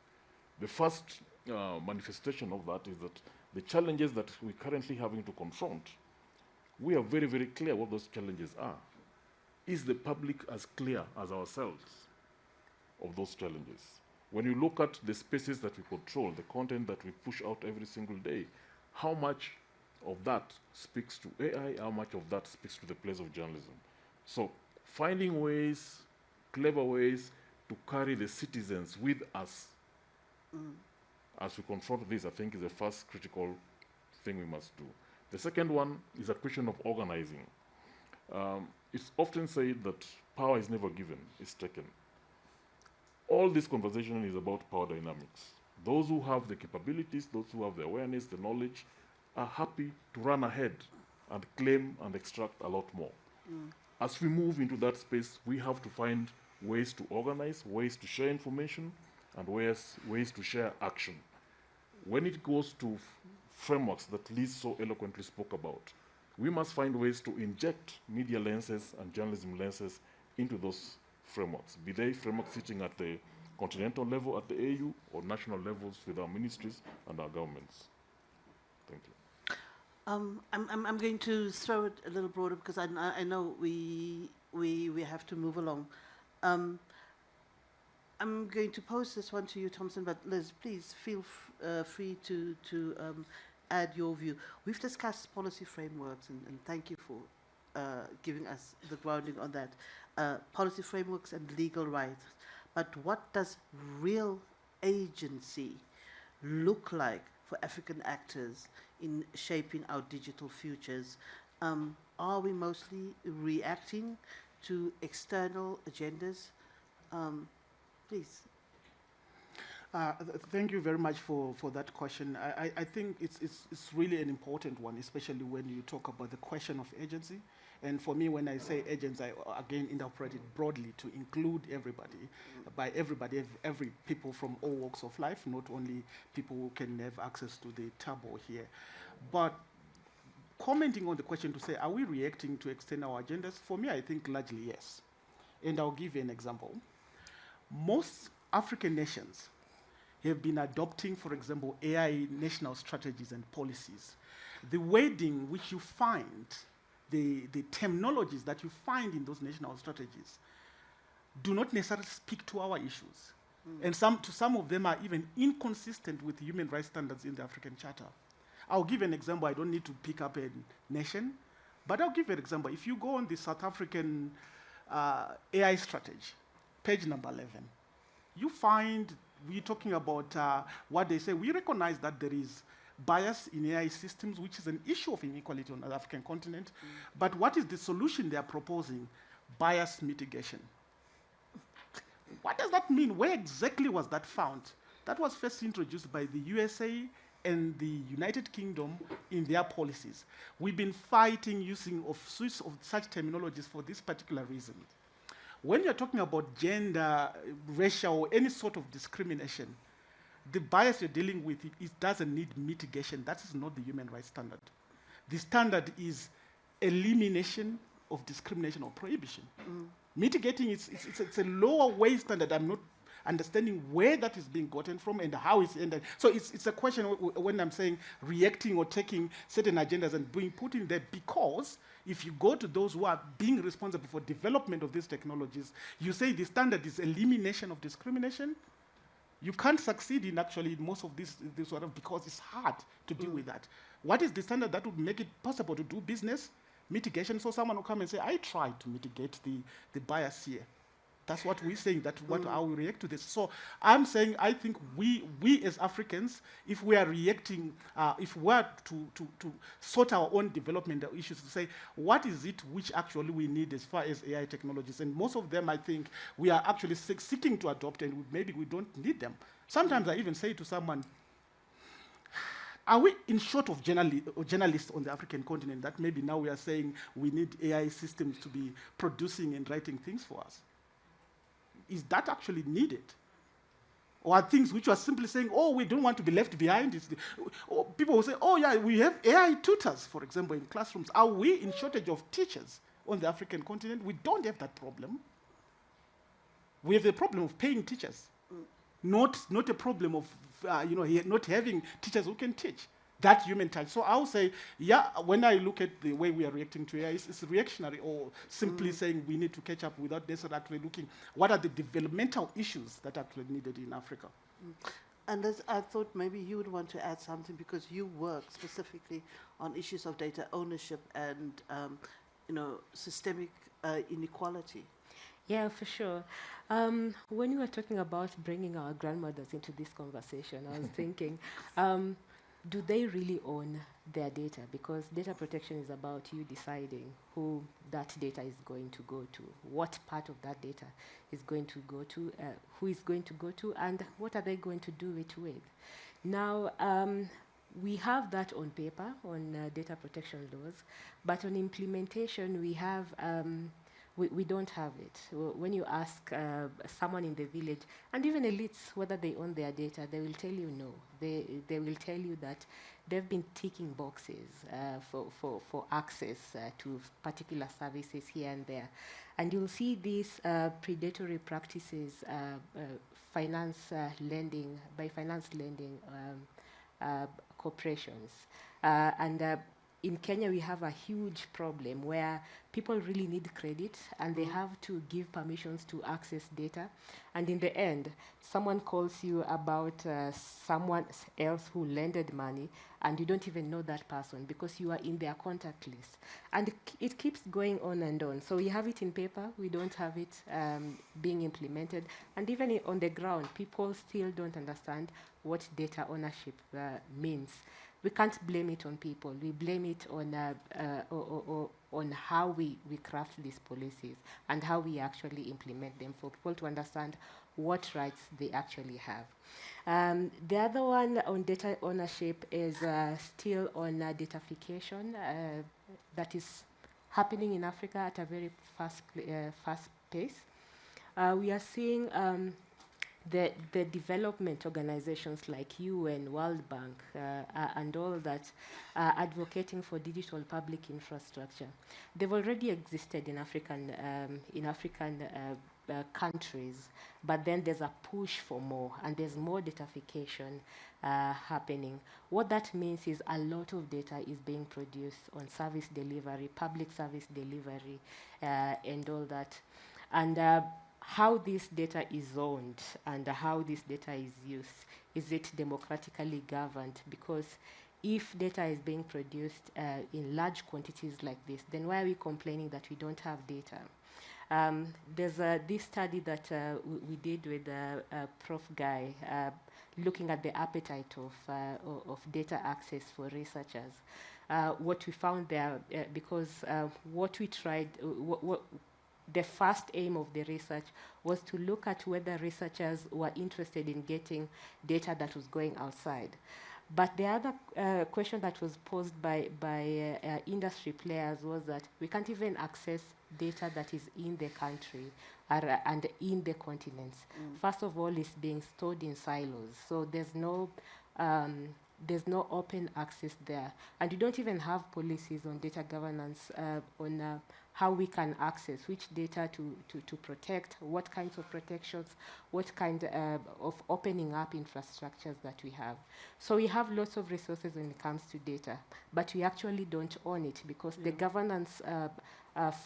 Speaker 6: The first manifestation of that is that the challenges that we're currently having to confront, we are very, very clear what those challenges are. Is the public as clear as ourselves of those challenges? When you look at the spaces that we control, the content that we push out every single day, how much of that speaks to AI, how much of that speaks to the place of journalism? So finding ways, clever ways to carry the citizens with us as we confront this, I think, is the first critical thing we must do. The second one is a question of organizing. It's often said that power is never given, it's taken. All this conversation is about power dynamics. Those who have the capabilities, those who have the awareness, the knowledge, are happy to run ahead and claim and extract a lot more. As we move into that space, we have to find ways to organize, ways to share information, and ways to share action. When it goes to frameworks that Liz so eloquently spoke about, we must find ways to inject media lenses and journalism lenses into those frameworks, be they frameworks sitting at the continental level at the AU or national levels with our ministries and our governments. Thank you.
Speaker 3: I'm going to throw it a little broader because I know we have to move along. I'm going to pose this one to you, Thompson, but Liz, please feel free to add your view. We've discussed policy frameworks, and thank you for giving us the grounding on that. Policy frameworks and legal rights. But what does real agency look like for African actors in shaping our digital futures? Are we mostly reacting to external agendas? Please.
Speaker 5: Thank you very much for that question. I think it's really an important one, especially when you talk about the question of agency. And for me, when I say agents, I again interpret it broadly to include everybody. By everybody, every people from all walks of life, not only people who can have access to the turbo here. But commenting on the question to say, are we reacting to external agendas? For me, I think largely yes. And I'll give you an example. Most African nations have been adopting, for example, AI national strategies and policies. The wording which you find, the terminologies that you find in those national strategies do not necessarily speak to our issues. And some of them are even inconsistent with human rights standards in the African Charter. I'll give an example. I don't need to pick up a nation, but I'll give you an example. If you go on the South African AI strategy, page number 11, you find we're talking about what they say. We recognize that there is bias in AI systems, which is an issue of inequality on the African continent. But what is the solution they are proposing? Bias mitigation. What does that mean? Where exactly was that found? That was first introduced by the USA and the United Kingdom in their policies. We've been fighting using of such terminologies for this particular reason. When you're talking about gender, racial, or any sort of discrimination, the bias you're dealing with, it doesn't need mitigation. That is not the human rights standard. The standard is elimination of discrimination or prohibition. Mitigating, it's a lower way standard. I'm not understanding where that is being gotten from and how it's ended. So it's a question when I'm saying reacting or taking certain agendas and putting there, because if you go to those who are being responsible for development of these technologies, you say the standard is elimination of discrimination. You can't succeed in actually most of this sort of, because it's hard to deal with that. What is the standard that would make it possible to do business? Mitigation. So someone will come and say, I tried to mitigate the bias here. That's what we're saying, that's how we react to this. So I'm saying, I think we as Africans, if we are reacting, if we are to sort our own development issues, to say, what is it which actually we need as far as AI technologies? And most of them, I think, we are actually seeking to adopt, and maybe we don't need them. Sometimes I even say to someone, are we in short of journalists on the African continent that maybe now we are saying we need AI systems to be producing and writing things for us? Is that actually needed? Or are things which are simply saying, oh, we don't want to be left behind? Or people will say, oh, yeah, we have AI tutors, for example, in classrooms. Are we in shortage of teachers on the African continent? We don't have that problem. We have the problem of paying teachers, not a problem of not having teachers who can teach. That human touch. So I'll say, yeah, when I look at the way we are reacting to AI, it's reactionary, or simply saying we need to catch up without necessarily actually looking what are the developmental issues that are actually needed in Africa.
Speaker 3: And I thought maybe you would want to add something, because you work specifically on issues of data ownership and systemic inequality.
Speaker 4: Yeah, for sure. When you were talking about bringing our grandmothers into this conversation, I was thinking, do they really own their data? Because data protection is about you deciding who that data is going to go to, what part of that data is going to go to, who is going to go to, and what are they going to do it with. Now, we have that on paper, on data protection laws, but on implementation, we have we don't have it. When you ask someone in the village, and even elites, whether they own their data, they will tell you no. They will tell you that they've been ticking boxes for access to particular services here and there. And you'll see these predatory practices, finance lending corporations. in Kenya, we have a huge problem where people really need credit and they have to give permissions to access data. And in the end, someone calls you about someone else who lended money and you don't even know that person because you are in their contact list. And it keeps going on and on. So we have it in paper, we don't have it being implemented. And even on the ground, people still don't understand what data ownership means. We can't blame it on people. We blame it on how we craft these policies and how we actually implement them for people to understand what rights they actually have. The other one on data ownership is still on datafication that is happening in Africa at a very fast pace. We are seeing the development organizations like UN, World Bank, and all that are advocating for digital public infrastructure. They've already existed in African countries, but then there's a push for more, and there's more datafication happening. What that means is a lot of data is being produced on service delivery, public service delivery, and all that. And how this data is owned and how this data is used. Is it democratically governed? Because if data is being produced in large quantities like this, then why are we complaining that we don't have data? There's this study that we did with Prof Guy, looking at the appetite of data access for researchers. What we found there, because what we tried, the first aim of the research was to look at whether researchers were interested in getting data that was going outside. But the other question that was posed by industry players was that we can't even access data that is in the country and in the continents. First of all, it's being stored in silos, so there's no open access there. And you don't even have policies on data governance on how we can access which data to protect, what kinds of protections, what kind of opening up infrastructures that we have. So we have lots of resources when it comes to data, but we actually don't own it because the governance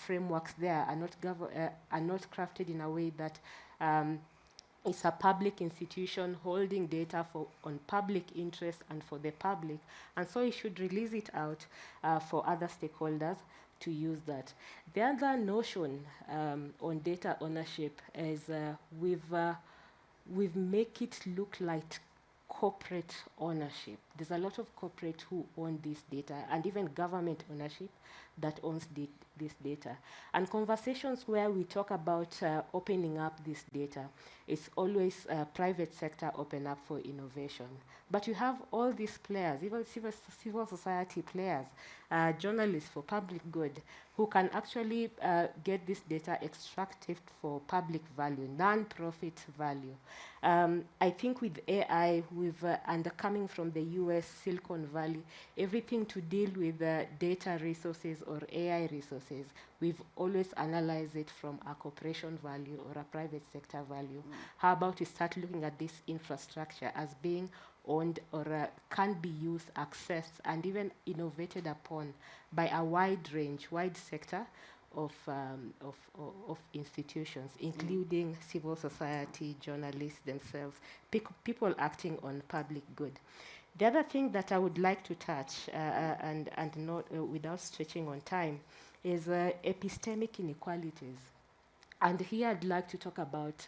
Speaker 4: frameworks there are not crafted in a way that it's a public institution holding data on public interest and for the public, and so it should release it out for other stakeholders to use that. The other notion on data ownership is we've make it look like corporate ownership. There's a lot of corporate who own this data, and even government ownership that owns this data. And conversations where we talk about opening up this data, it's always private sector open up for innovation. But you have all these players, even civil society players, journalists for public good, who can actually get this data extracted for public value, non-profit value. I think with AI, and coming from the US Silicon Valley, everything to deal with data resources or AI resources, we've always analyzed it from a corporation value or a private sector value. How about we start looking at this infrastructure as being owned or can be used, accessed, and even innovated upon by a wide sector of institutions, including civil society, journalists themselves, people acting on public good. The other thing that I would like to touch, and not without stretching on time, is epistemic inequalities. And here I'd like to talk about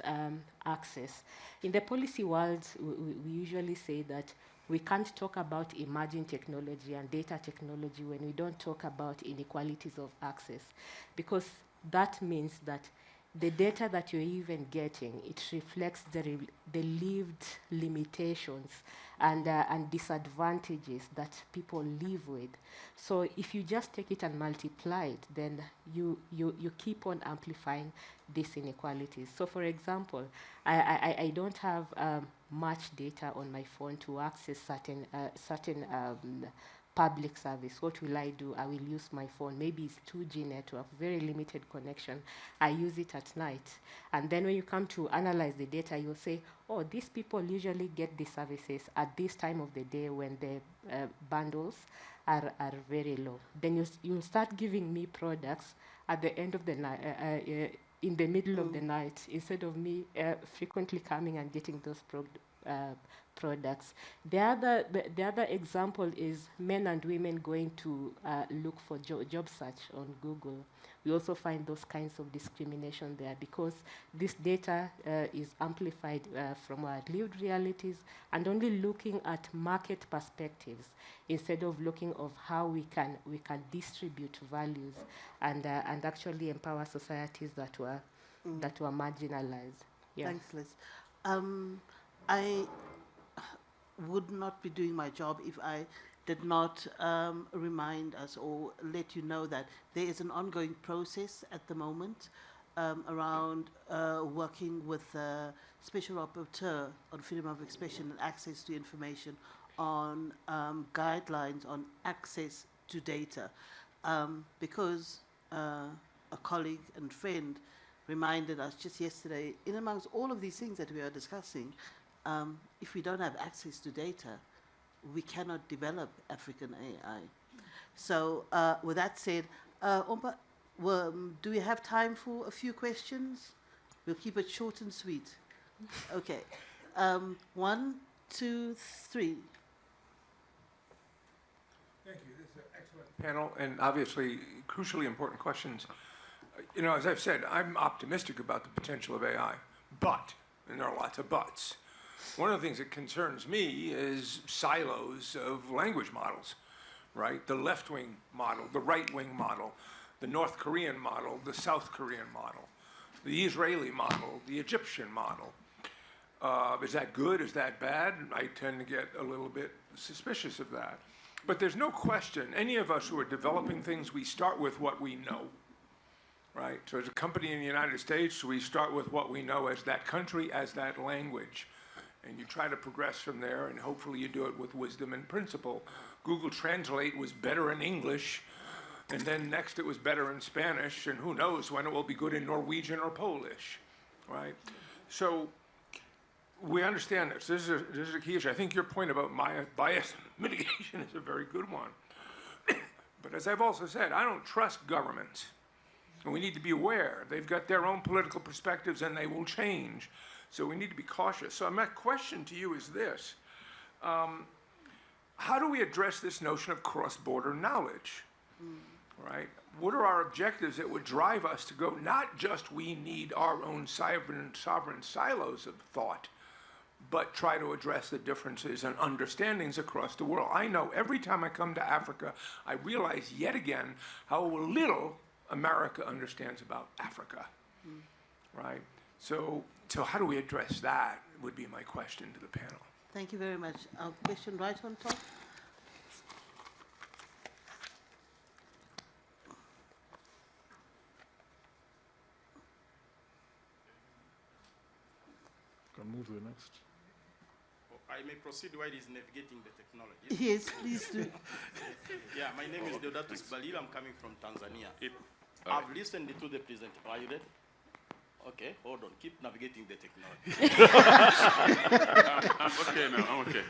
Speaker 4: access. In the policy world, we usually say that we can't talk about emerging technology and data technology when we don't talk about inequalities of access, because that means that the data that you're even getting, it reflects the lived limitations and disadvantages that people live with. So if you just take it and multiply it, then you keep on amplifying these inequalities. So for example, I don't have much data on my phone to access certain public service. What will I do? I will use my phone. Maybe it's 2G network, very limited connection. I use it at night. And then when you come to analyze the data, you'll say, oh, these people usually get these services at this time of the day when the bundles are very low. Then you start giving me products at the end of the night, in the middle of the night, instead of me frequently coming and getting those products. The other example is men and women going to look for job search on Google. We also find those kinds of discrimination there because this data is amplified from our lived realities and only looking at market perspectives instead of looking of how we can distribute values and actually empower societies that were marginalized. Yeah.
Speaker 3: Thanks, Liz. I would not be doing my job if I did not remind us or let you know that there is an ongoing process at the moment around working with the Special Rapporteur on freedom of expression and access to information on guidelines on access to data. Because a colleague and friend reminded us just yesterday, in amongst all of these things that we are discussing, if we don't have access to data, we cannot develop African AI. So with that said, Ompa, do we have time for a few questions? We'll keep it short and sweet. Okay. 1, 2, 3.
Speaker 7: Thank you. This is an excellent panel and obviously crucially important questions. You know, as I've said, I'm optimistic about the potential of AI, but, and there are lots of buts. One of the things that concerns me is silos of language models, right? The left-wing model, the right-wing model, the North Korean model, the South Korean model, the Israeli model, the Egyptian model. Is that good? Is that bad? I tend to get a little bit suspicious of that. But there's no question, any of us who are developing things, we start with what we know, right? So as a company in the United States, we start with what we know as that country, as that language. And you try to progress from there, and hopefully you do it with wisdom and principle. Google Translate was better in English, and then next it was better in Spanish, and who knows when it will be good in Norwegian or Polish, right? So we understand this. This is a key issue. I think your point about bias mitigation is a very good one. But as I've also said, I don't trust governments. And we need to be aware. They've got their own political perspectives, and they will change. So we need to be cautious. So my question to you is this. How do we address this notion of cross-border knowledge, right? What are our objectives that would drive us to go, not just we need our own sovereign silos of thought, but try to address the differences and understandings across the world. I know every time I come to Africa, I realize yet again how little America understands about Africa, right? So how do we address that would be my question to the panel.
Speaker 3: Thank you very much. Question right on top.
Speaker 6: Can move to the next.
Speaker 8: I may proceed while he's navigating the technology.
Speaker 3: Yes, please do.
Speaker 8: Yeah, my name is Deodatus Balil. I'm coming from Tanzania. I've listened to the presentation. Are you ready? Okay, hold on. Keep navigating the technology.
Speaker 9: I'm okay now. I'm okay.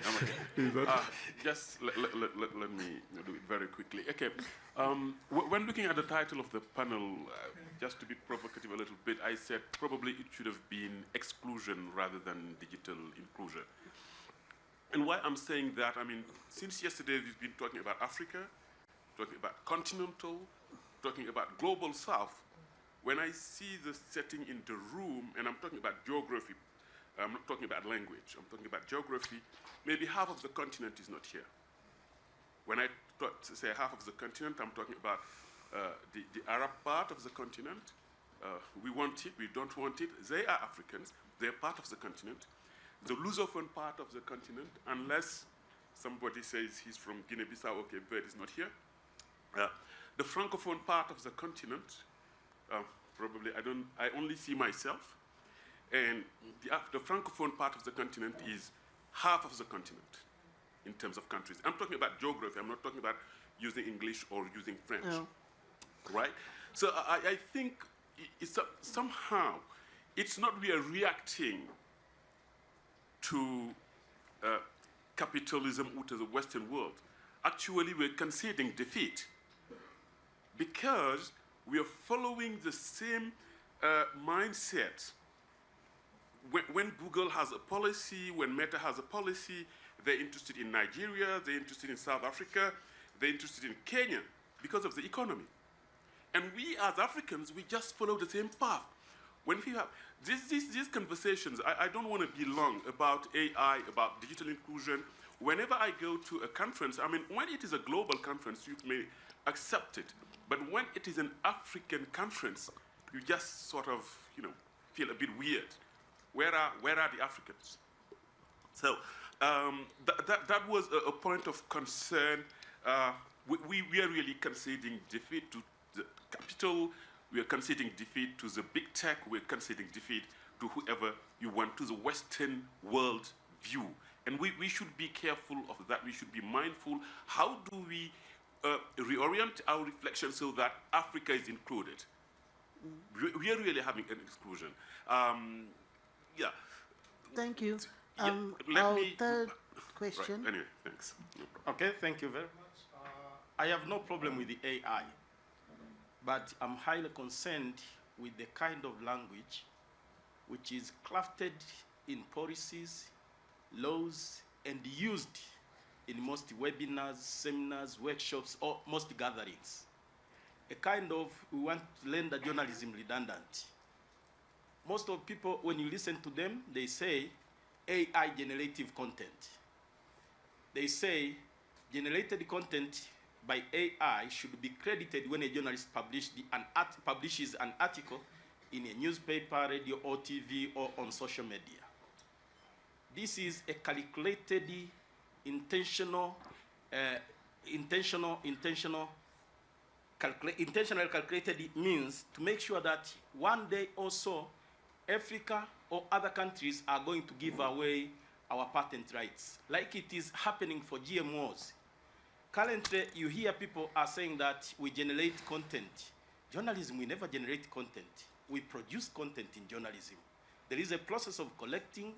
Speaker 9: Just let me do it very quickly. Okay. When looking at the title of the panel, just to be provocative a little bit, I said probably it should have been exclusion rather than digital inclusion. And why I'm saying that, I mean, since yesterday we've been talking about Africa, talking about continental, talking about global south. When I see the setting in the room, and I'm talking about geography, I'm not talking about language, I'm talking about geography, maybe half of the continent is not here. When I say half of the continent, I'm talking about the Arab part of the continent. We want it, we don't want it. They are Africans, they're part of the continent. The Lusophone part of the continent, unless somebody says he's from Guinea-Bissau, okay, Bird is not here. The Francophone part of the continent, probably I only see myself, and the Francophone part of the continent is half of the continent in terms of countries. I'm talking about geography, I'm not talking about using English or using French, right? So I think somehow it's not we are reacting to capitalism or to the Western world. actually we're conceding defeat because we are following the same mindset. When Google has a policy, when Meta has a policy, they're interested in Nigeria, they're interested in South Africa, they're interested in Kenya because of the economy. And we as Africans, we just follow the same path. When we have these conversations, I don't want to be long about AI, about digital inclusion. Whenever I go to a conference, I mean, when it is a global conference, you may accept it. But when it is an African conference, you just sort of, feel a bit weird. Where are the Africans? So that was a point of concern. We are really conceding defeat to the capital. We are conceding defeat to the big tech. We're conceding defeat to whoever you want, to the Western world view. And we should be careful of that. We should be mindful. How do we reorient our reflection so that Africa is included? We are really having an exclusion. Yeah.
Speaker 3: Thank you.
Speaker 9: Our
Speaker 3: third question.
Speaker 9: Right. Anyway, thanks.
Speaker 8: Okay, thank you very much. I have no problem with the AI, but I'm highly concerned with the kind of language which is crafted in policies, laws, and used in most webinars, seminars, workshops, or most gatherings. A kind of, we want to render journalism redundant. Most of people, when you listen to them, they say AI generative content. They say generated content by AI should be credited when a journalist publishes an article in a newspaper, radio, or TV, or on social media. This is a calculated, intentional calculated means to make sure that one day also Africa or other countries are going to give away our patent rights, like it is happening for GMOs. Currently, you hear people are saying that we generate content. Journalism, we never generate content. We produce content in journalism. There is a process of collecting,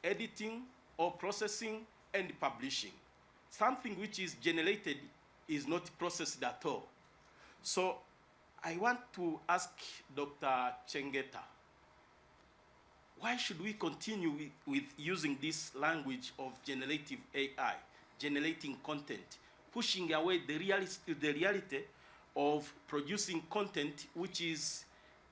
Speaker 8: editing, or processing, and publishing. Something which is generated is not processed at all. So I want to ask Dr. Chengeta, why should we continue with using this language of generative AI, generating content, pushing away the reality of producing content which is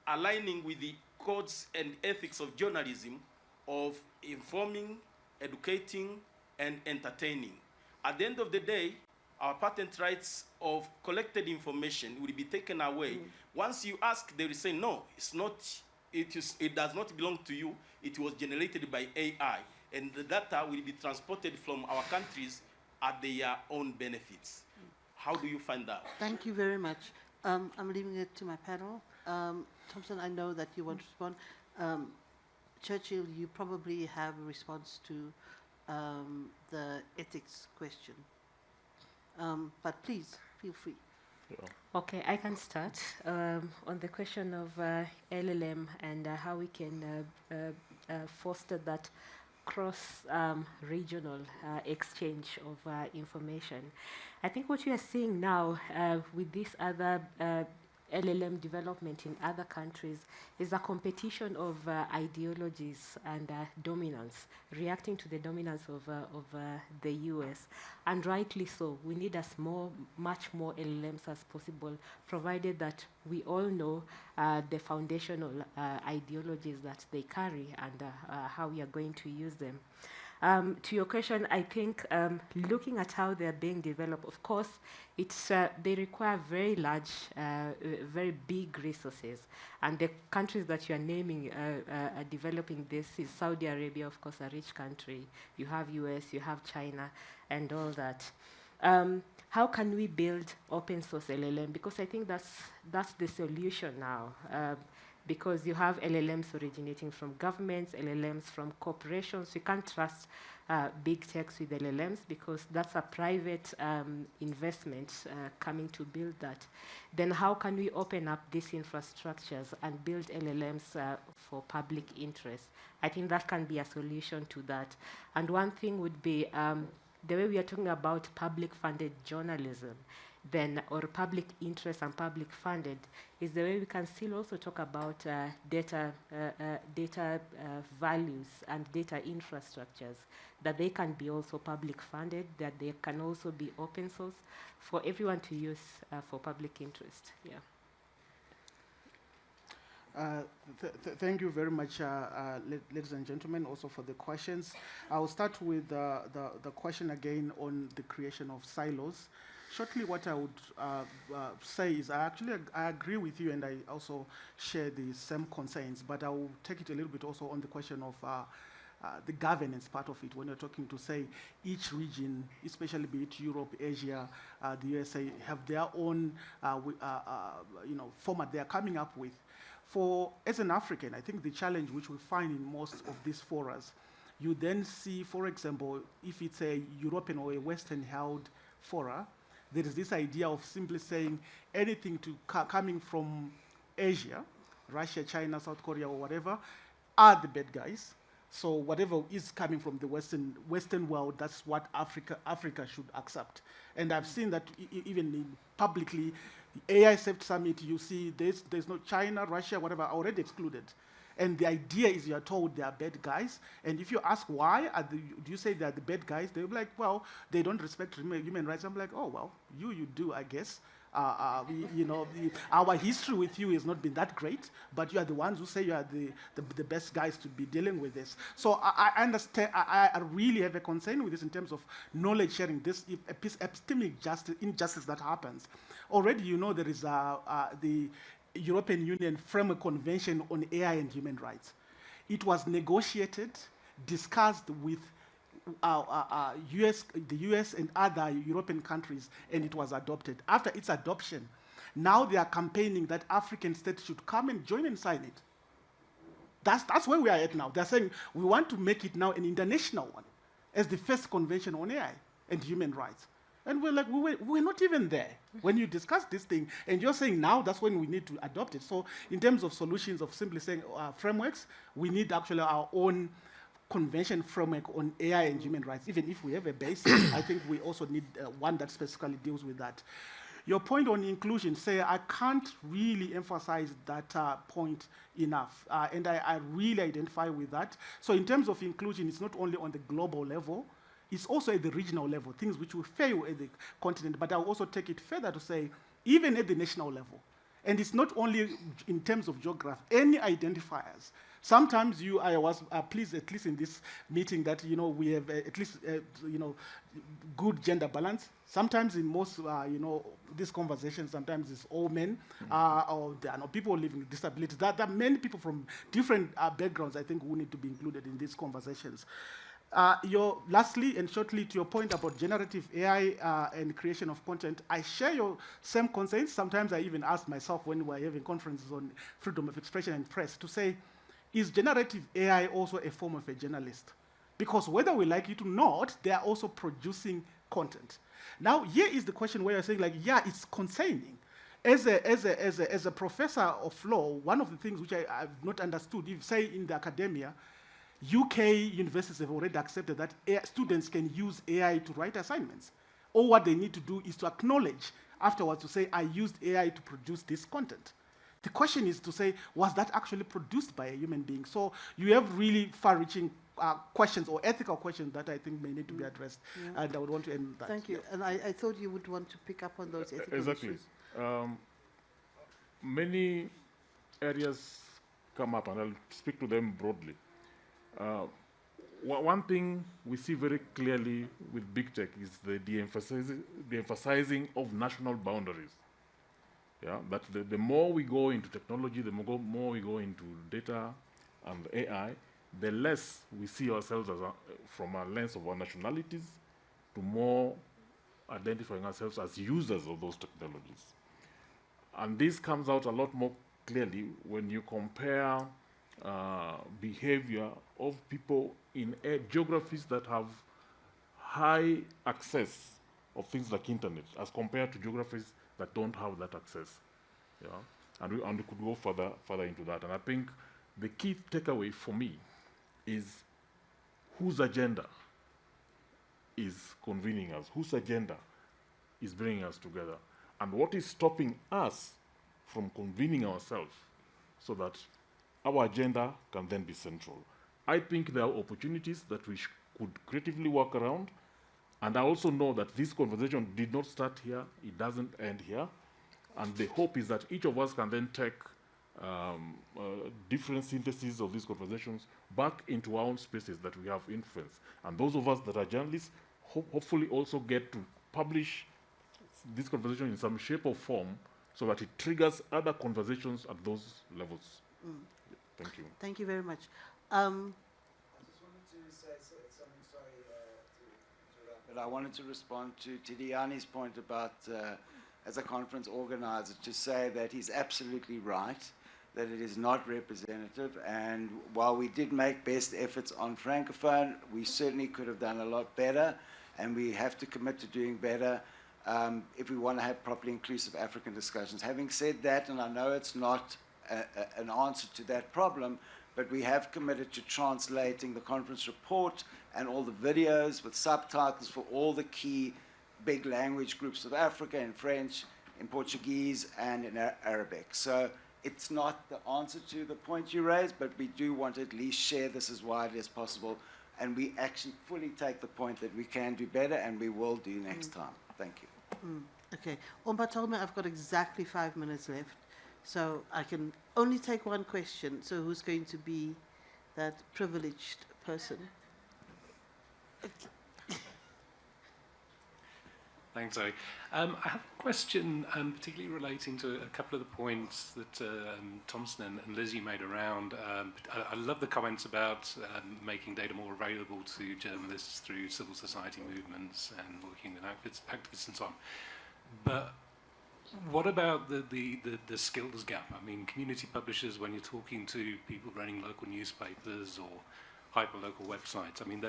Speaker 8: aligning with the codes and ethics of journalism, of informing, educating, and entertaining? At the end of the day, our patent rights of collected information will be taken away. Once you ask, they will say, no, it's not. It does not belong to you. It was generated by AI. And the data will be transported from our countries at their own benefits. How do you find that?
Speaker 3: Thank you very much. I'm leaving it to my panel. Thompson, I know that you want to respond. Churchill, you probably have a response to the ethics question. But please, feel free.
Speaker 4: Okay, I can start on the question of LLM and how we can foster that cross-regional exchange of information. I think what you are seeing now with this other LLM development in other countries is a competition of ideologies and dominance, reacting to the dominance of the US. And rightly so, we need much more LLMs as possible, provided that we all know the foundational ideologies that they carry and how we are going to use them. To your question, I think looking at how they're being developed, of course, they require very large, very big resources. And the countries that you are naming are developing this is Saudi Arabia, of course, a rich country. You have US, you have China, and all that. How can we build open source LLM? Because I think that's the solution now. Because you have LLMs originating from governments, LLMs from corporations. You can't trust big techs with LLMs because that's a private investment coming to build that. Then how can we open up these infrastructures and build LLMs for public interest? I think that can be a solution to that. And one thing would be the way we are talking about public-funded journalism, then, or public interest and public-funded, is the way we can still also talk about data values and data infrastructures, that they can be also public-funded, that they can also be open source for everyone to use for public interest. Yeah.
Speaker 5: Thank you very much, ladies and gentlemen, also for the questions. I will start with the question again on the creation of silos. Shortly, what I would say is I agree with you, and I also share the same concerns, but I will take it a little bit also on the question of the governance part of it. When you're talking to, say, each region, especially be it Europe, Asia, the USA, have their own format they are coming up with. As an African, I think the challenge which we find in most of these forums, you then see, for example, if it's a European or a Western-held fora, there is this idea of simply saying anything coming from Asia, Russia, China, South Korea, or whatever, are the bad guys. So whatever is coming from the Western world, that's what Africa should accept. And I've seen that even publicly, the AI Safety Summit, you see there's no China, Russia, whatever, already excluded. And the idea is you're told they are bad guys. And if you ask why, do you say they're the bad guys? They'll be like, well, they don't respect human rights. I'm like, oh, well, you do, I guess. Our history with you has not been that great, but you are the ones who say you are the best guys to be dealing with this. So I understand, I really have a concern with this in terms of knowledge sharing, this epistemic injustice that happens. Already, there is the European Union Framework Convention on AI and Human Rights. It was negotiated, discussed with the US and other European countries, and it was adopted. After its adoption, now they are campaigning that African states should come and join and sign it. That's where we are at now. They're saying we want to make it now an international one, as the first convention on AI and human rights. And we're like, we're not even there when you discuss this thing, and you're saying now that's when we need to adopt it. So in terms of solutions of simply saying frameworks, we need actually our own convention framework on AI and human rights. Even if we have a base, I think we also need one that specifically deals with that. Your point on inclusion, I can't really emphasize that point enough, and I really identify with that. So in terms of inclusion, it's not only on the global level, it's also at the regional level, things which will fail at the continent, but I'll also take it further to say, even at the national level. And it's not only in terms of geography, any identifiers. Sometimes I was pleased, at least in this meeting, that we have at least good gender balance. Sometimes in most these conversations, sometimes it's all men, or there are no people living with disabilities. There are many people from different backgrounds, I think, who need to be included in these conversations. Lastly and shortly, to your point about generative AI and creation of content, I share your same concerns. Sometimes I even ask myself when we're having conferences on freedom of expression and press to say, is generative AI also a form of a journalist? Because whether we like it or not, they are also producing content. Now, here is the question where you're saying, like, yeah, it's concerning. As a professor of law, one of the things which I've not understood, if say in the academia, UK universities have already accepted that students can use AI to write assignments. All what they need to do is to acknowledge afterwards to say, I used AI to produce this content. The question is to say, was that actually produced by a human being? So you have really far-reaching questions or ethical questions that I think may need to be addressed. Yeah. And I would want to end that.
Speaker 3: Thank you. And I thought you would want to pick up on those ethical issues.
Speaker 6: Many areas come up, and I'll speak to them broadly. One thing we see very clearly with big tech is the de-emphasizing of national boundaries. Yeah, but the more we go into technology, the more we go into data and AI, the less we see ourselves as from a lens of our nationalities to more identifying ourselves as users of those technologies. And this comes out a lot more clearly when you compare behavior of people in geographies that have high access of things like internet as compared to geographies that don't have that access. Yeah? And we could go further into that. And I think the key takeaway for me is whose agenda is convening us, whose agenda is bringing us together, and what is stopping us from convening ourselves so that our agenda can then be central. I think there are opportunities that we could creatively work around, and I also know that this conversation did not start here, it doesn't end here, and the hope is that each of us can then take different syntheses of these conversations back into our own spaces that we have influence. And those of us that are journalists hopefully also get to publish this conversation in some shape or form so that it triggers other conversations at those levels. Thank you.
Speaker 3: Thank you very much.
Speaker 10: I just wanted to say something, sorry to interrupt, but I wanted to respond to Tidiani's point about, as a conference organizer, to say that he's absolutely right, that it is not representative, and while we did make best efforts on Francophone, we certainly could have done a lot better, and we have to commit to doing better if we want to have properly inclusive African discussions. Having said that, and I know it's not an answer to that problem, but we have committed to translating the conference report and all the videos with subtitles for all the key big language groups of Africa in French, in Portuguese, and in Arabic. So it's not the answer to the point you raised, but we do want to at least share this as widely as possible, and we actually fully take the point that we can do better, and we will do next time. Thank you.
Speaker 3: Okay. Omba told me I've got exactly 5 minutes left, so I can only take one question. So who's going to be that privileged person?
Speaker 11: Thanks, Zoe. I have a question particularly relating to a couple of the points that Thompson and Lizzie made around. I love the comments about making data more available to journalists through civil society movements and working with activists and so on. But what about the skills gap? I mean, community publishers, when you're talking to people running local newspapers or hyperlocal websites, I mean,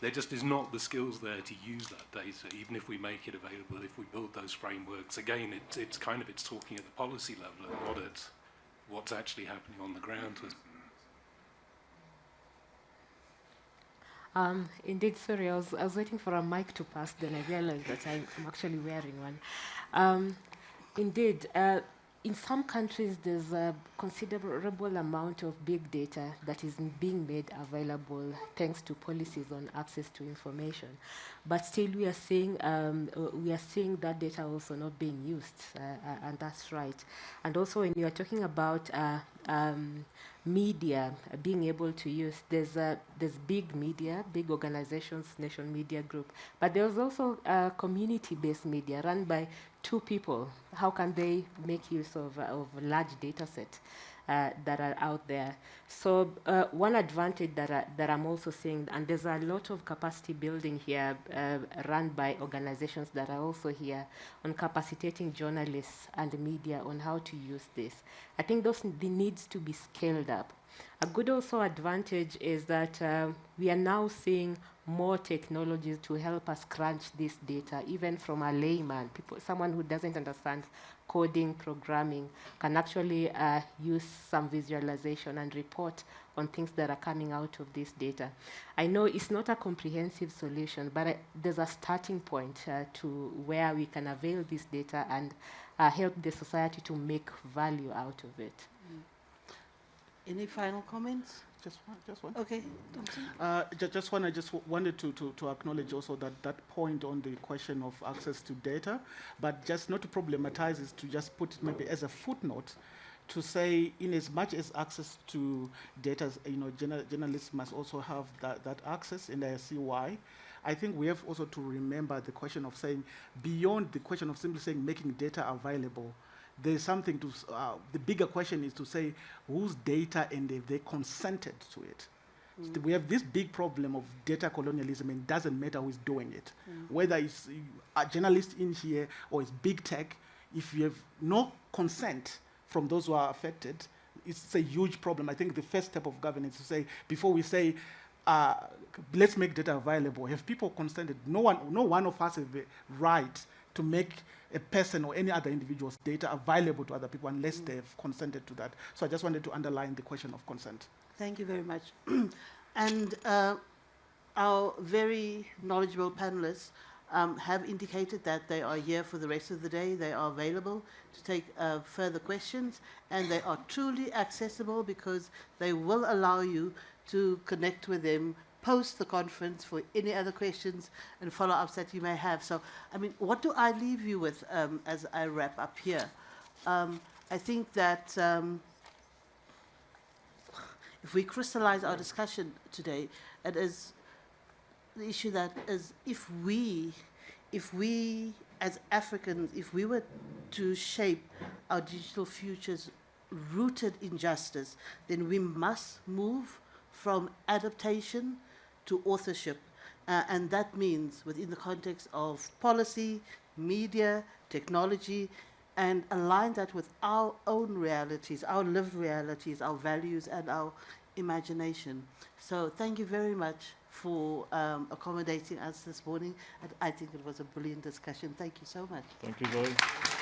Speaker 11: there just is not the skills there to use that data, even if we make it available, if we build those frameworks. Again, it's talking at the policy level and not at what's actually happening on the ground.
Speaker 4: Indeed, sorry, I was waiting for a mic to pass, then I realized that I'm actually wearing one. Indeed, in some countries, there's a considerable amount of big data that is being made available thanks to policies on access to information. But still, we are seeing that data also not being used, and that's right. And also, when you are talking about media being able to use, there's big media, big organizations, Nation Media Group, but there's also community-based media run by 2 people. How can they make use of large data sets that are out there? So one advantage that I'm also seeing, and there's a lot of capacity building here run by organizations that are also here on capacitating journalists and media on how to use this. I think those needs to be scaled up. A good also advantage is that we are now seeing more technologies to help us crunch this data, even from a layman, someone who doesn't understand coding, programming, can actually use some visualization and report on things that are coming out of this data. I know it's not a comprehensive solution, but there's a starting point to where we can avail this data and help the society to make value out of it.
Speaker 3: Any final comments?
Speaker 5: Just one.
Speaker 3: Okay, Thompson.
Speaker 5: I just wanted to acknowledge also that point on the question of access to data, but just not to problematize is to just put it maybe as a footnote to say, in as much as access to data, journalists must also have that access, and I see why. I think we have also to remember the question of saying, beyond the question of simply saying making data available, there's something to, the bigger question is to say whose data and if they consented to it. So we have this big problem of data colonialism, and it doesn't matter who's doing it. Whether it's a journalist in here or it's big tech, if you have no consent from those who are affected, it's a huge problem. I think the first step of governance is to say, before we say, let's make data available, have people consented? No one of us has the right to make a person or any other individual's data available to other people unless they've consented to that. So I just wanted to underline the question of consent.
Speaker 3: Thank you very much. And our very knowledgeable panelists have indicated that they are here for the rest of the day. They are available to take further questions, and they are truly accessible because they will allow you to connect with them post the conference for any other questions and follow-ups that you may have. So, I mean, what do I leave you with as I wrap up here? I think that if we crystallize our discussion today, it is the issue that is if we as Africans, if we were to shape our digital futures rooted in justice, then we must move from adaptation to authorship. And that means within the context of policy, media, technology, and align that with our own realities, our lived realities, our values, and our imagination. So thank you very much for accommodating us this morning. And I think it was a brilliant discussion. Thank you so much.
Speaker 6: Thank you, Zoe.